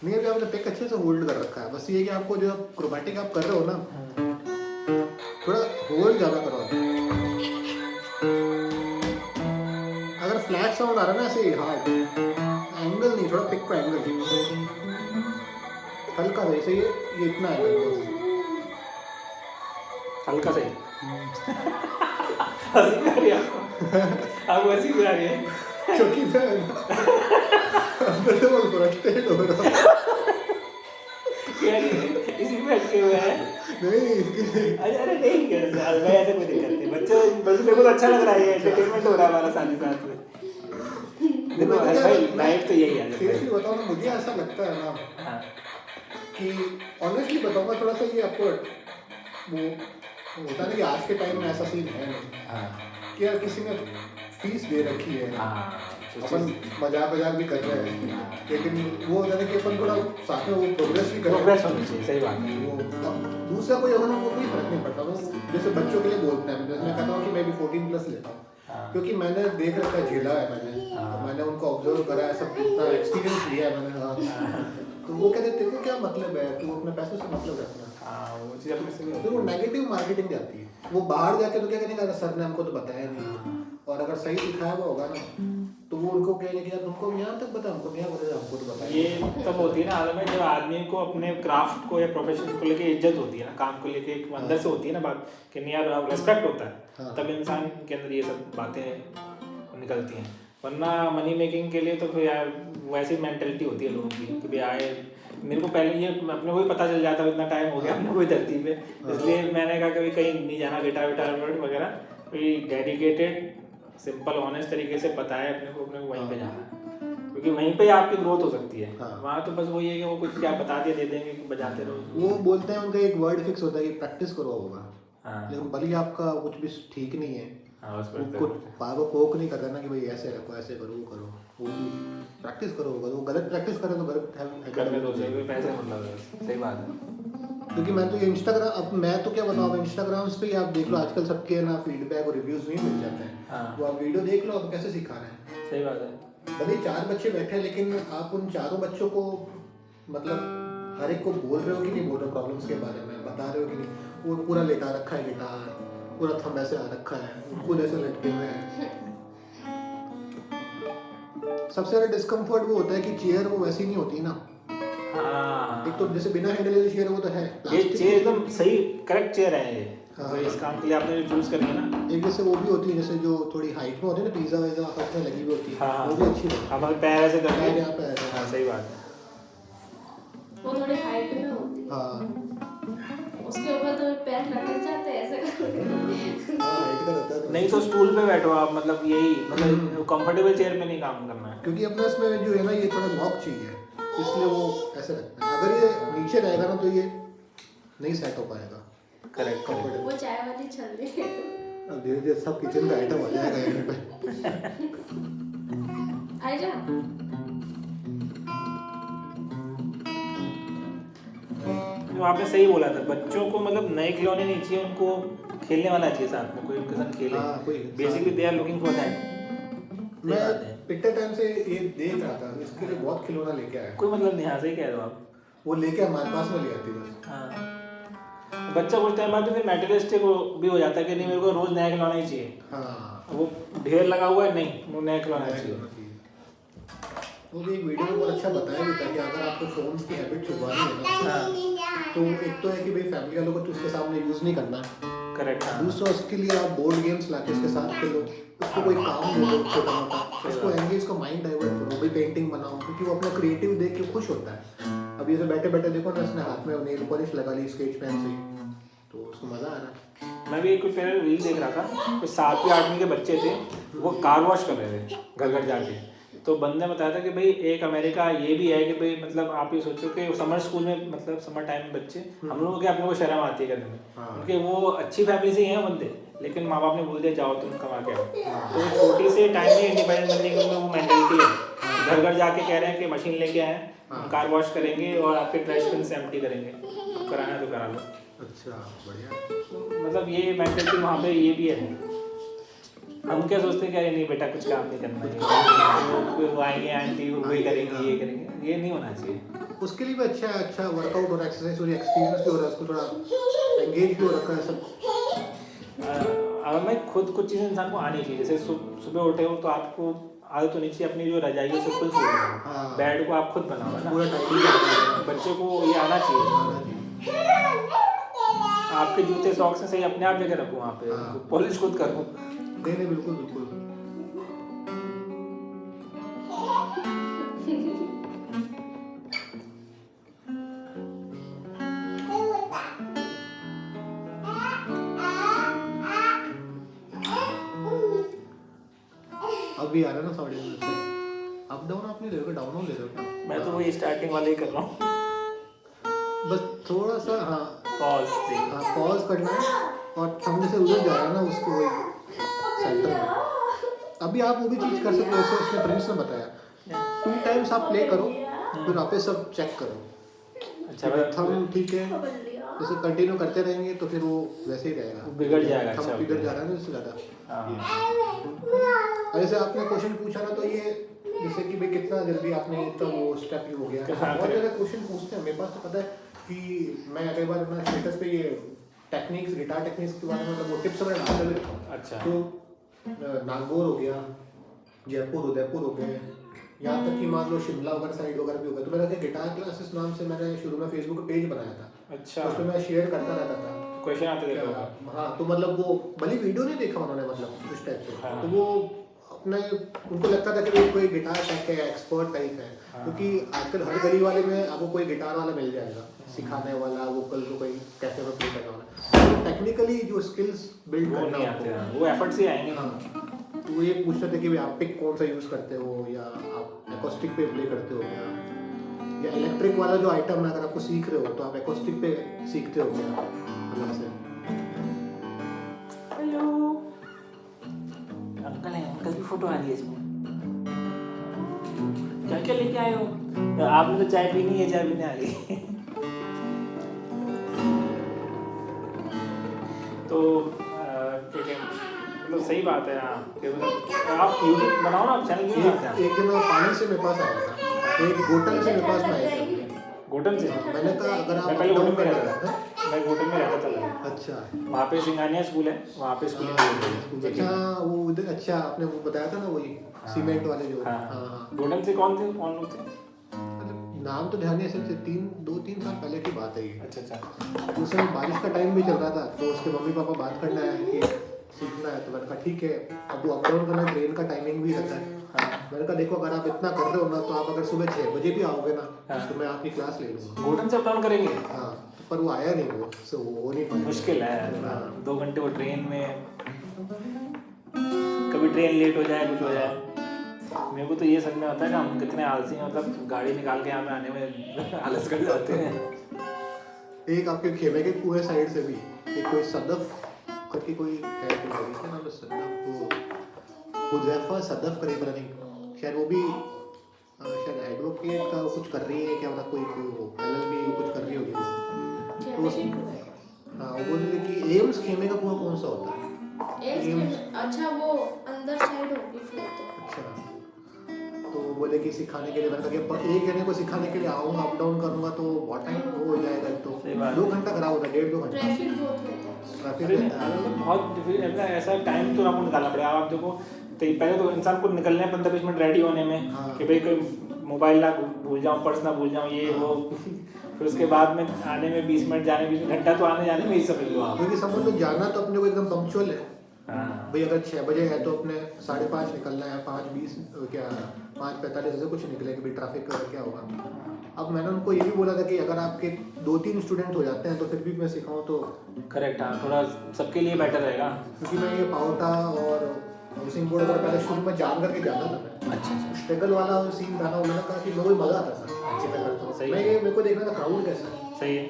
नहीं, अभी आपने पिक अच्छे से होल्ड कर रखा है, बस ये है कि आपको जो क्रोमैटिक आप कर रहे हो ना, थोड़ा होल्ड ज़्यादा करो। अगर फ्लैट साउंड आ रहा है ना ऐसे हार्ड, एंगल नहीं, थोड़ा पिक का एंगल हल्का सा, जैसे ये इतना एंगल हल्का सही हंसी आ रही है आपको हंसी आ रही है, क्योंकि मैं अंदर से वो फ्रस्ट्रेट हो रहा हूँ। इसी में अटके हुए हैं। नहीं इसके अरे नहीं मैं ऐसे कोई दिक्कत नहीं, बच्चे मेरे को तो अच्छा लग रहा है, ये एंटरटेनमेंट हो रहा है हमारा साथ ही साथ में। देखो भाई लाइफ तो यही है। सीरियसली बताओ ना, मुझे ऐसा लगता है ना हाँ कि ऑनेस्टली बताऊंगा, थोड़ा सा ये आपको वो होता है ना कि आज के टाइम में ऐसा सीन है नहीं हाँ कि यार किसी ने फीस दे रखी है, हाँ अपन मजाक भी कर रहे हैं, लेकिन वो होता है कि अपन थोड़ा साथ में वो प्रोग्रेस भी कर रहे हैं। प्रोग्रेस होनी चाहिए, सही बात है। वो दूसरा कोई अगर उनको कोई फर्क नहीं पड़ता, वो जैसे बच्चों के लिए बोलते हैं, जैसे मैं कहता हूँ कि मैं भी 14+ लेता हूँ, हाँ। क्योंकि मैंने देख रखा है, झेला है मैंने, हाँ। मैंने उनको ऑब्जर्व करा है, सब इतना एक्सपीरियंस लिया है मैंने। हाँ। तो वो कहते तेरे को क्या मतलब है, तू अपने पैसों से मतलब रखना। हाँ वो चीज़ अपने से फिर वो नेगेटिव मार्केटिंग जाती है, वो बाहर जाके तो क्या करेंगे, सर ने हमको तो बताया नहीं, और अगर सही सिखाया हुआ होगा ना तो वो उनको कहेंगे कि यार तुमको यहाँ तक पता, हमको नहीं पता, हमको तो बताया। ये तब होती है ना आदम में, जब आदमी को अपने क्राफ्ट को या प्रोफेशन को लेके इज्जत होती है ना, काम को लेके एक अंदर से होती है ना बात कि नहीं यार रेस्पेक्ट होता है, हाँ। तब इंसान के अंदर ये सब बातें निकलती हैं। वरना मनी मेकिंग के लिए तो फिर यार वैसी मेंटेलिटी होती है लोगों की कि भाई आए, मेरे को पहले ये अपने को ही पता चल जाता है, इतना टाइम हो गया अपने कोई धरती पे, इसलिए मैंने कहा कभी कहीं नहीं जाना, गिटार वगैरह, कोई डेडिकेटेड सिंपल ऑनेस्ट तरीके से बताए अपने को वहीं पे जाना है, क्योंकि वहीं पे आपकी ग्रोथ हो सकती है। हाँ। वहाँ तो बस वही है कि वो कुछ क्या बता दिया दे देंगे कि बजाते रहो। वो बोलते हैं, उनका एक वर्ड फिक्स होता है कि प्रैक्टिस करो होगा, हाँ लेकिन भले ही आपका कुछ भी ठीक नहीं है, हाँ उस वो पर कुछ पागो पोक नहीं करता ना कि भाई ऐसे रखो, ऐसे करो, वो करो, वो प्रैक्टिस करो होगा। वो गलत प्रैक्टिस करें तो गलत करने दो, पैसे मतलब है, सही बात है। क्योंकि मैं तो ये इंस्टाग्राम, अब मैं तो क्या बताऊँ, इंस्टाग्राम पे ही आप देख लो, आजकल सबके ना फीडबैक और रिव्यूज नहीं मिल जाते हैं। हाँ। वो आप वीडियो देख लो, आप कैसे सिखा रहे हैं। सही बात है। भले 4 बच्चे बैठे हैं, लेकिन आप उन चारों बच्चों को मतलब हर एक को बोल रहे हो कि नहीं बोल रहे हो, प्रॉब्लम्स के बारे में बता रहे हो कि नहीं। वो पूरा लेटा रखा है गिटार, पूरा थंब ऐसे आ रखा है, फूल ऐसे लटके हुए हैं। सबसे ज़्यादा डिस्कम्फर्ट वो होता है कि चेयर वो वैसी नहीं होती ना। हाँ एक तो जैसे बिना हैंडल वाली चेयर वो तो है, ये चेयर एकदम सही करेक्ट चेयर है ये। हाँ। तो इस काम के लिए आपने जो चूज करी है ना, एक जैसे वो भी होती है, जैसे जो थोड़ी हाइट में होती है ना, पिज्जा वैजा आपस में लगी हुई होती है। हाँ। वो भी अच्छी लगती आप अगर पैर ऐसे है, करके, यहाँ पे ऐसे। हाँ सही बात है। वो थोड़ी हाइट में होती है, हाँ उसके ऊपर तो पैर लटक जाते हैं ऐसे करके। हाइट का रहता है। नहीं तो स्टूल पे बैठो आप, मतलब यही मतलब कंफर्टेबल चेयर पे नहीं काम करना है। क्योंकि अपने इसमें जो है ना, ये थोड़ा लॉक चाहिए, इसलिए वो ऐसे रखते हैं। अगर ये नीचे रहेगा ना तो ये नहीं सेट हो पाएगा। Correct correct. वो चाय वाली छल्ली है। अब धीरे धीरे सब किचन का आइटम आ जाएगा यहाँ पे। आ जा। आपने सही बोला था, बच्चों को मतलब नए खिलौने नहीं चाहिए, उनको खेलने वाला चाहिए साथ में, कोई उनके साथ खेले। हाँ, कोई basically they are looking for that. मैं इतने टाइम से ये देख रहा था, इसके लिए बहुत खिलौना लेके आया। कोई मतलब नहीं, हाँ सही कह रहे हो आप। वो लेके हमारे पास में ले आती बस। हाँ, बच्चा कुछ टाइम बाद फिर मेटेरियलिस्टिक भी हो जाता है कि नहीं मेरे को रोज नया खिलौना ही चाहिए। हाँ, वो ढेर लगा हुआ है, नहीं वो नया खिलौना चाहिए। वो भी एक वीडियो में बहुत अच्छा बताया भी था कि अगर आपको फोन्स की हैबिट छुड़वानी है ना, तो एक तो है कि भाई फैमिली वालों को तो उसके सामने यूज नहीं करना है। करेक्ट। दूसरा उसके लिए आप बोर्ड गेम्स लाके उसके साथ खेलो, उसको कोई काम दे दो छोटा मोटा, उसको एंगेज का माइंड डाइवर्ट करो, भाई पेंटिंग बनाओ, क्योंकि वो अपना क्रिएटिव देख के खुश होता है। अब ये तो बैठे बैठे देखो ना, उसने हाथ में नेल पॉलिश लगा ली स्केच पेन से, तो उसको मजा आ रहा है। मैं भी कुछ पहले रील देख रहा था, कुछ 7वीं 8वीं के बच्चे थे, वो कार वॉश कर रहे थे घर घर जाके। तो बंदे बताया था कि भाई एक अमेरिका ये भी है कि भाई मतलब आप ये सोचो कि समर स्कूल में, मतलब समर टाइम में बच्चे, हम लोगों के अपने को शर्म आती है करने में, क्योंकि वो अच्छी फैमिली से ही हैं बंदे, लेकिन माँ बाप ने बोल दिया जाओ तुम कमा के आओ। तो छोटी से टाइम में इंडिपेंडेंट बनने की उनमें वो मेंटेलिटी है। घर घर जाके कह रहे हैं कि मशीन लेके आए, हम कार वॉश करेंगे और आपके ट्रैश बिन से एम्प्टी करेंगे, कराना है तो करा लो। अच्छा, बढ़िया। मतलब ये मेंटेलिटी वहाँ पे ये भी है। हम क्या सोचते हैं कि अरे नहीं बेटा कुछ काम नहीं करना है, वो आएंगे आंटी वही करेंगे ये करेंगे, ये नहीं होना चाहिए। उसके लिए भी अच्छा वर्कआउट हो रहा है, एक्सरसाइज हो रही है, एक्सपीरियंस भी हो रहा है, उसको थोड़ा एंगेज भी हो रखा है सब। अब मैं खुद कुछ चीज़ें इंसान को आनी चाहिए, जैसे सुबह उठे हो तो आपको आदत होनी चाहिए अपनी जो रजाई है उसे खुद छोड़ना, बेड को आप खुद बनाओ ना, पूरा टाइम बच्चे को ये आना चाहिए। आपके जूते सॉक्स से सही अपने आप जगह रखो, वहाँ पे पॉलिश खुद करो। नहीं बिल्कुल बिल्कुल। अभी आ रहा है ना 7:30 से। अप डाउन आप नहीं ले रहे हो, डाउन ले रहे हो क्या? मैं तो वही स्टार्टिंग वाले ही कर रहा हूँ, बस थोड़ा सा हाँ पॉज करना है, और हम जैसे उधर जा रहे हैं ना उसको वही सेंटर में। अभी आप वो भी चीज़ कर सकते हो, जैसे उसने प्रिंस ने बताया 2 टाइम्स आप प्ले करो, फिर वापस सब चेक करो। अच्छा, थंब ठीक है, जैसे कंटिन्यू करते रहेंगे तो फिर वो वैसे ही रहेगा, बिगड़ जाएगा। थंब अच्छा बिगड़ जा रहा है ना इससे ज़्यादा। और जैसे आपने क्वेश्चन पूछा ना, तो ये जैसे कि भाई कितना जल्दी आपने तो वो स्टेप हो गया, बहुत ज़्यादा क्वेश्चन पूछते हैं मेरे पास, तो पता है कि मैं कई बार अपना स्टेटस पे ये टेक्निक्स, गिटार टेक्निक्स के बारे में मतलब वो टिप्स वगैरह डालते रहता हूँ। अच्छा, तो नागौर हो गया, जयपुर उदयपुर हो गए, यहाँ तक कि मान लो शिमला वगैरह साइड वगैरह भी हो गया। तो मैंने गिटार क्लासेस नाम से मैंने शुरू में फेसबुक पे पेज बनाया था। अच्छा, उसमें मैं शेयर करता रहता था, क्वेश्चन आते थे लोगों को। हाँ, तो मतलब वो भले वीडियो नहीं देखा उन्होंने, मतलब उस टाइप से। हाँ। तो वो अपने उनको लगता था कि वो कोई गिटार टाइप है, एक्सपर्ट टाइप है, क्योंकि आजकल हर गली वाले में आपको कोई गिटार वाला मिल जाएगा, सिखाने वाला, वोकल को कोई कैसे में प्ले करने वाला। तो टेक्निकली जो स्किल्स बिल्ड वो करना नहीं आते हैं, वो एफर्ट से आएंगे। हाँ, तो ये पूछते थे कि भाई आप पिक कौन सा यूज़ करते हो, या आप एक्रोस्टिक पे प्ले करते हो क्या, या इलेक्ट्रिक वाला जो आइटम है अगर आपको सीख रहे हो तो आप एक्रोस्टिक पे सीखते हो क्या अलग से। हेलो अंकल है, अंकल की फोटो आ रही है इसमें। क्या क्या लेके आए हो? आपने तो चाय पीनी है, चाय पीने आ गई। तो ठीक है, मतलब सही बात है। हाँ, कि मतलब आप यूट्यूब बनाओ ना, चैनल क्यों बनाते हैं? एक दिन पानी से मेरे पास आया था, एक गोटन से मेरे पास में आया था। गोटन से? मैंने कहा अगर आप मैं पहले गोटन में रहता था, मैं गोटन में रहता था। अच्छा, वहाँ पे सिंगानिया स्कूल है, वहाँ पे स्कूलिंग हुई थी। अच्छा वो उधर, अच्छा आपने वो बताया था ना वही सीमेंट वाले जो। हाँ, गोटन से कौन लोग थे? नाम तो ध्यान नहीं, ऐसे 2-3 साल पहले की बात है ये। अच्छा, उस समय बारिश का टाइम भी चल रहा था, तो उसके मम्मी पापा बात करना है कि सीखना है, तो मैंने कहा ठीक है। अब वो अप डाउन करना, ट्रेन का टाइमिंग भी रहता है। मैंने कहा देखो अगर आप इतना कर रहे हो ना, तो आप अगर सुबह 6 बजे भी आओगे ना, तो मैं आपकी क्लास ले लूँगा। गोटन से अप डाउन करेंगे? हाँ, पर वो आया नहीं, वो सो वो नहीं पाया। मुश्किल है 2 घंटे वो ट्रेन में, कभी ट्रेन लेट हो जाए, कुछ हो जाए। मेरे को तो ये समझ में आता है कि हम कितने आलसी हैं, मतलब गाड़ी निकाल के यहाँ पे आने में आलस कर जाते हैं। एक आपके खेमे के कुएं साइड से भी एक कोई सदफ करके कोई है, क्या नाम है सदफ, वो हुजैफा सदफ करीब रनिंग, शायद वो भी शायद एडवोकेट का कुछ कर रही है क्या, मतलब कोई वो LLB कुछ कर रही होगी वो। तो हाँ वो बोल रहे कि एम्स खेमे का कुआं कौन सा होता है? अच्छा वो अंदर साइड होगी फिर तो। अच्छा, तो वो बोले कि सिखाने के लिए, मैंने कहा कि एक जने को सिखाने के लिए आऊँगा, अप डाउन करूँगा तो बहुत टाइम वो हो जाएगा। तो सही बात। 2 घंटा खराब होता है, 1.5-2 घंटा ट्रैफिक बहुत रहता है। ट्रैफिक फिर रहता है। बहुत ऐसा टाइम तो आपको निकालना पड़ेगा। आप देखो तो पहले तो इंसान को निकलने 15-20 मिनट रेडी होने में हाँ। कि भाई कोई मोबाइल ना भूल जाऊँ, पर्स ना भूल जाऊँ, ये वो। फिर उसके बाद में आने में 20 मिनट, जाने में घंटा, तो आने जाने में ही समझ लो आप। क्योंकि समझ लो जाना तो अपने को एकदम पंक्चुअल है हाँ भाई। अगर 6 बजे है तो अपने 5:30 निकलना है, 5:20 क्या 5:45 ऐसे कुछ निकले कि भाई ट्रैफिक का क्या होगा। अब मैंने उनको ये भी बोला था कि अगर आपके 2-3 स्टूडेंट हो जाते हैं तो फिर भी मैं सिखाऊँ तो, करेक्ट। हाँ थोड़ा सबके लिए बेटर रहेगा। क्योंकि मैं ये पाउटा और हाउसिंग बोर्ड अगर पहले शुरू में जान करके जाता था मैं, अच्छा अच्छा स्ट्रगल वाला सीन था ना, मैंने कहा कि मेरे को मज़ा आता था अच्छे में करता हूँ। सही मैं है। ये मेरे को देखना था क्राउड कैसा है। सही है।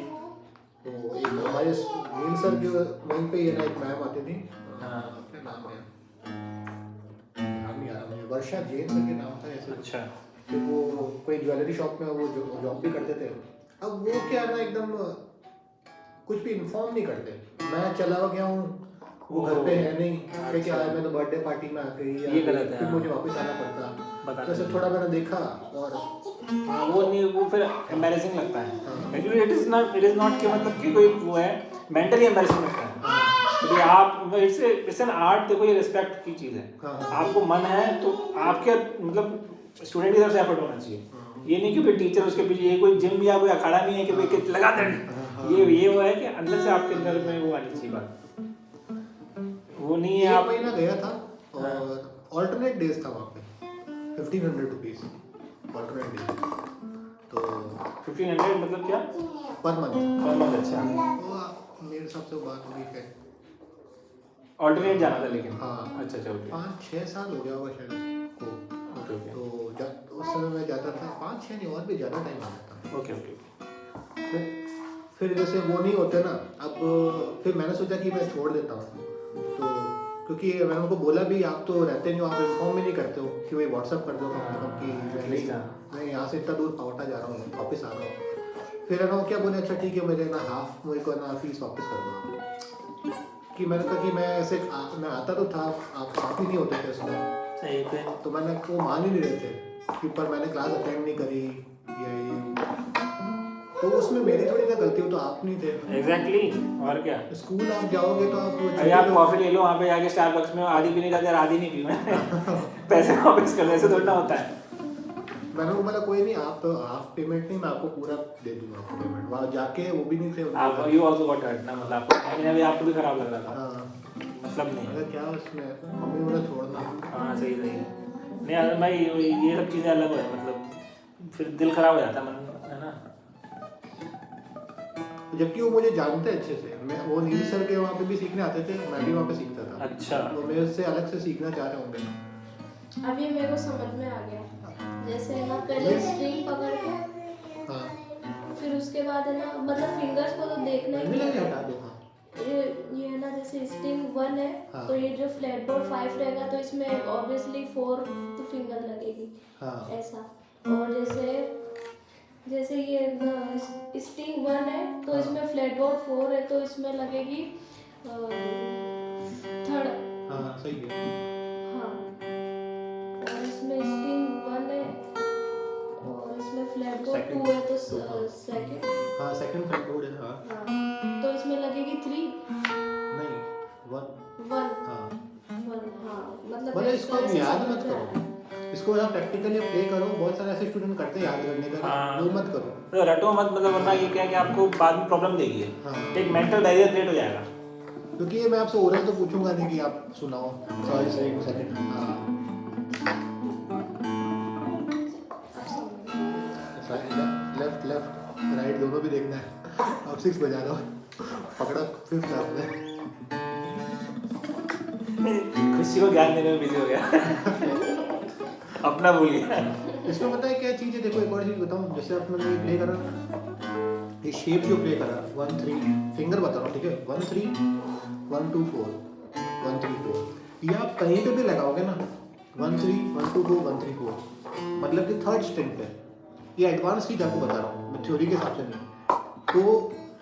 तो एक हमारे नील सर के वहीं पे ये ना एक मैम आती थी, हाँ क्या नाम है नाम नहीं आ रहा मुझे, वर्षा जैन करके नाम था ऐसे। अच्छा। तो वो कोई ज्वेलरी शॉप में वो जॉब भी करते थे। अब वो क्या ना एकदम कुछ भी इन्फॉर्म नहीं करते। मैं चला गया हूँ, वो घर पे है नहीं, फिर क्या है, मैं तो बर्थडे पार्टी में आ गई ये गलत है, फिर हाँ। मुझे वापस आना पड़ता। बताते तो ऐसे थोड़ा मैंने देखा और हाँ, वो नहीं, वो फिर एम्बैरेसिंग लगता है। हाँ। एक्चुअली इट इज नॉट कि मतलब कि कोई वो है, मेंटली एम्बैरेसिंग लगता है। क्योंकि आप इट्स एन आर्ट। देखो ये रिस्पेक्ट की चीज़ है। हाँ। आपको मन है तो आपके मतलब स्टूडेंट की तरफ से एफर्ट होना चाहिए। ये नहीं कि भाई टीचर उसके पीछे, ये कोई जिम या कोई अखाड़ा नहीं है कि भाई कि लगा दे। ये वो है कि अंदर से आपके अंदर में वो आनी चाहिए बात। वो नहीं है। 1 आप महीना गया था और ऑल्टरनेट डेज था वहाँ पे, 1500 रुपीज़ ऑल्टरनेट डेज। तो 1500 मतलब क्या? Per month. Per month. अच्छा, तो मेरे हिसाब से वो बात हुई है। ऑल्टरनेट जाना था लेकिन। हाँ। अच्छा अच्छा, ओके 5-6 साल हो गया होगा शायद को। ओके ओके तो उस समय मैं जाता था, 5-6 नहीं और भी ज़्यादा टाइम आ जाता था। Okay okay. फिर जैसे वो नहीं होते ना, अब फिर मैंने सोचा कि मैं छोड़ देता हूँ। तो क्योंकि मैंने उनको बोला भी, आप तो रहते नहीं हो, आप इन्फॉर्म भी नहीं करते हो कि भाई व्हाट्सअप कर दो कम से कम कि मैं यहाँ से इतना दूर पावटा जा रहा हूँ, वापस आ रहा हूँ। फिर है ना वो क्या बोले, अच्छा ठीक है मुझे ना हाफ मुझे को ना फीस वापस कर दो। कि मैंने कहा कि मैं ऐसे मैं आता तो था, आप ही नहीं होते थे उसमें। सही है। तो मैंने वो मान ही नहीं रहे थे कि पर मैंने क्लास अटेंड नहीं करी या ये। तो उसमें मेरी थोड़ी ना गलती हो, तो आप नहीं थे। एग्जैक्टली। और क्या, स्कूल आप जाओगे तो आप अरे आप कॉफी ले लो वहाँ पे जाके स्टारबक्स में, आधी पीने का यार, आधी नहीं पी मैं पैसे वापस कर दो, ऐसे थोड़ा ना होता है। मैंने वो बोला कोई नहीं, आप हाफ पेमेंट नहीं, मैं आपको पूरा दे दूंगा आपको पेमेंट। वहाँ जाके वो भी नहीं थे उनके आप पास। यू आल्सो गॉट हर्ट ना, मतलब आपको अभी आपको भी खराब लग रहा था। हाँ, मतलब नहीं अगर क्या उसमें मम्मी बोला छोड़ना। हाँ सही सही है। नहीं अगर भाई ये सब चीज़ें अलग हो जाए, मतलब फिर दिल खराब हो जाता है, मन है ना। जबकि वो मुझे जानते हैं अच्छे से। मैं वो नील सर के वहाँ पे भी सीखने आते थे, मैं भी वहाँ पे सीखता था। अच्छा। वो मेरे से अलग से सीखना चाह रहे होंगे। अब ये मेरे को समझ में आ गया। जैसे है ना, पहले स्ट्रिंग पकड़ के, हाँ, फिर उसके बाद है ना, मतलब फिंगर्स को तो देखना ही नहीं लगे, है। हटा दो। हाँ, ये है ना, जैसे स्ट्रिंग 1 है हाँ। तो ये जो फ्लैट बोर्ड 5 रहेगा तो इसमें ऑब्वियसली 4 फिंगर लगेगी हाँ, ऐसा। और जैसे ये स्ट्रिंग 1 है तो इसमें फ्लैट बोर्ड 4 है तो इसमें लगेगी 3rd। हाँ, सही है। हाँ, और इसमें स्ट्रिंग 1 है और इसमें फ्लैट बोर्ड 2 है तो 2nd। हाँ, सेकंड फ्रंट बोर्ड है। हाँ, हाँ, तो इसमें लगेगी 3 नहीं 1। 1 हाँ, 1। हाँ, मतलब मतलब इसको ऐसे याद समझ मत में आया। करो, इसको आप प्रैक्टिकली प्ले करो। बहुत सारे ऐसे स्टूडेंट करते हैं याद करने का, हाँ। वो मत करो। तो रटो मत, मतलब वरना ये क्या है कि आपको बाद में प्रॉब्लम देगी है। हाँ। एक मेंटल बैरियर क्रिएट हो जाएगा। क्योंकि ये मैं आपसे ओरल तो पूछूंगा नहीं कि आप सुनाओ। सॉरी सर, एक सेकंड। हाँ, लेफ्ट लेफ्ट राइट दोनों भी देखना है। अब 6 बजा दो, पकड़ा 5th आपने। खुशी को ज्ञान देने में बिजी हो गया अपना भूल गया। इसमें पता है क्या चीज़ है, देखो एक और चीज़ बताऊँ। जैसे आपने ये प्ले करा, ये शेप जो प्ले करा 1 3 फिंगर बता रहा हूँ, ठीक है। 1 3 1 2 4 1 3 4, ये आप कहीं पे भी लगाओगे ना, 1 3 1 2 4 1 3 4, मतलब कि 3rd स्ट्रिंग पे। ये एडवांस की आपको बता रहा हूँ मैं, थ्योरी के हिसाब से नहीं। तो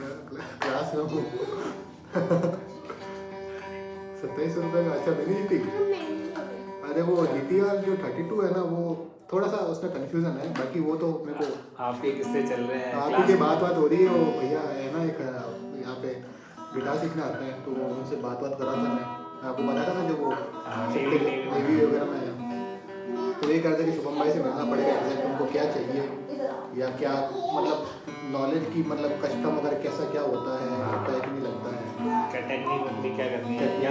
क्लास में हूँ। 27 रुपये का अच्छा मिनी जीटी। अरे वो GTR जो 32 है ना, वो थोड़ा सा उसमें कंफ्यूजन है, बाकी वो तो मेरे को आपके किससे चल रहे हैं आपकी के बात हो रही है। वो भैया है ना एक यहाँ पे गिटार सीखने आते हैं, तो वो उनसे बात करा था मैं आपको बताया था ना, जो वो नेवी वगैरह में है। तो ये कहते कि शुभम भाई से मिलना पड़ेगा, एग्जैक्ट उनको क्या चाहिए या क्या मतलब नॉलेज की मतलब कस्टम वगैरह कैसा क्या होता है, लगता है कि नहीं लगता है, क्या टेक्निक क्या करनी है।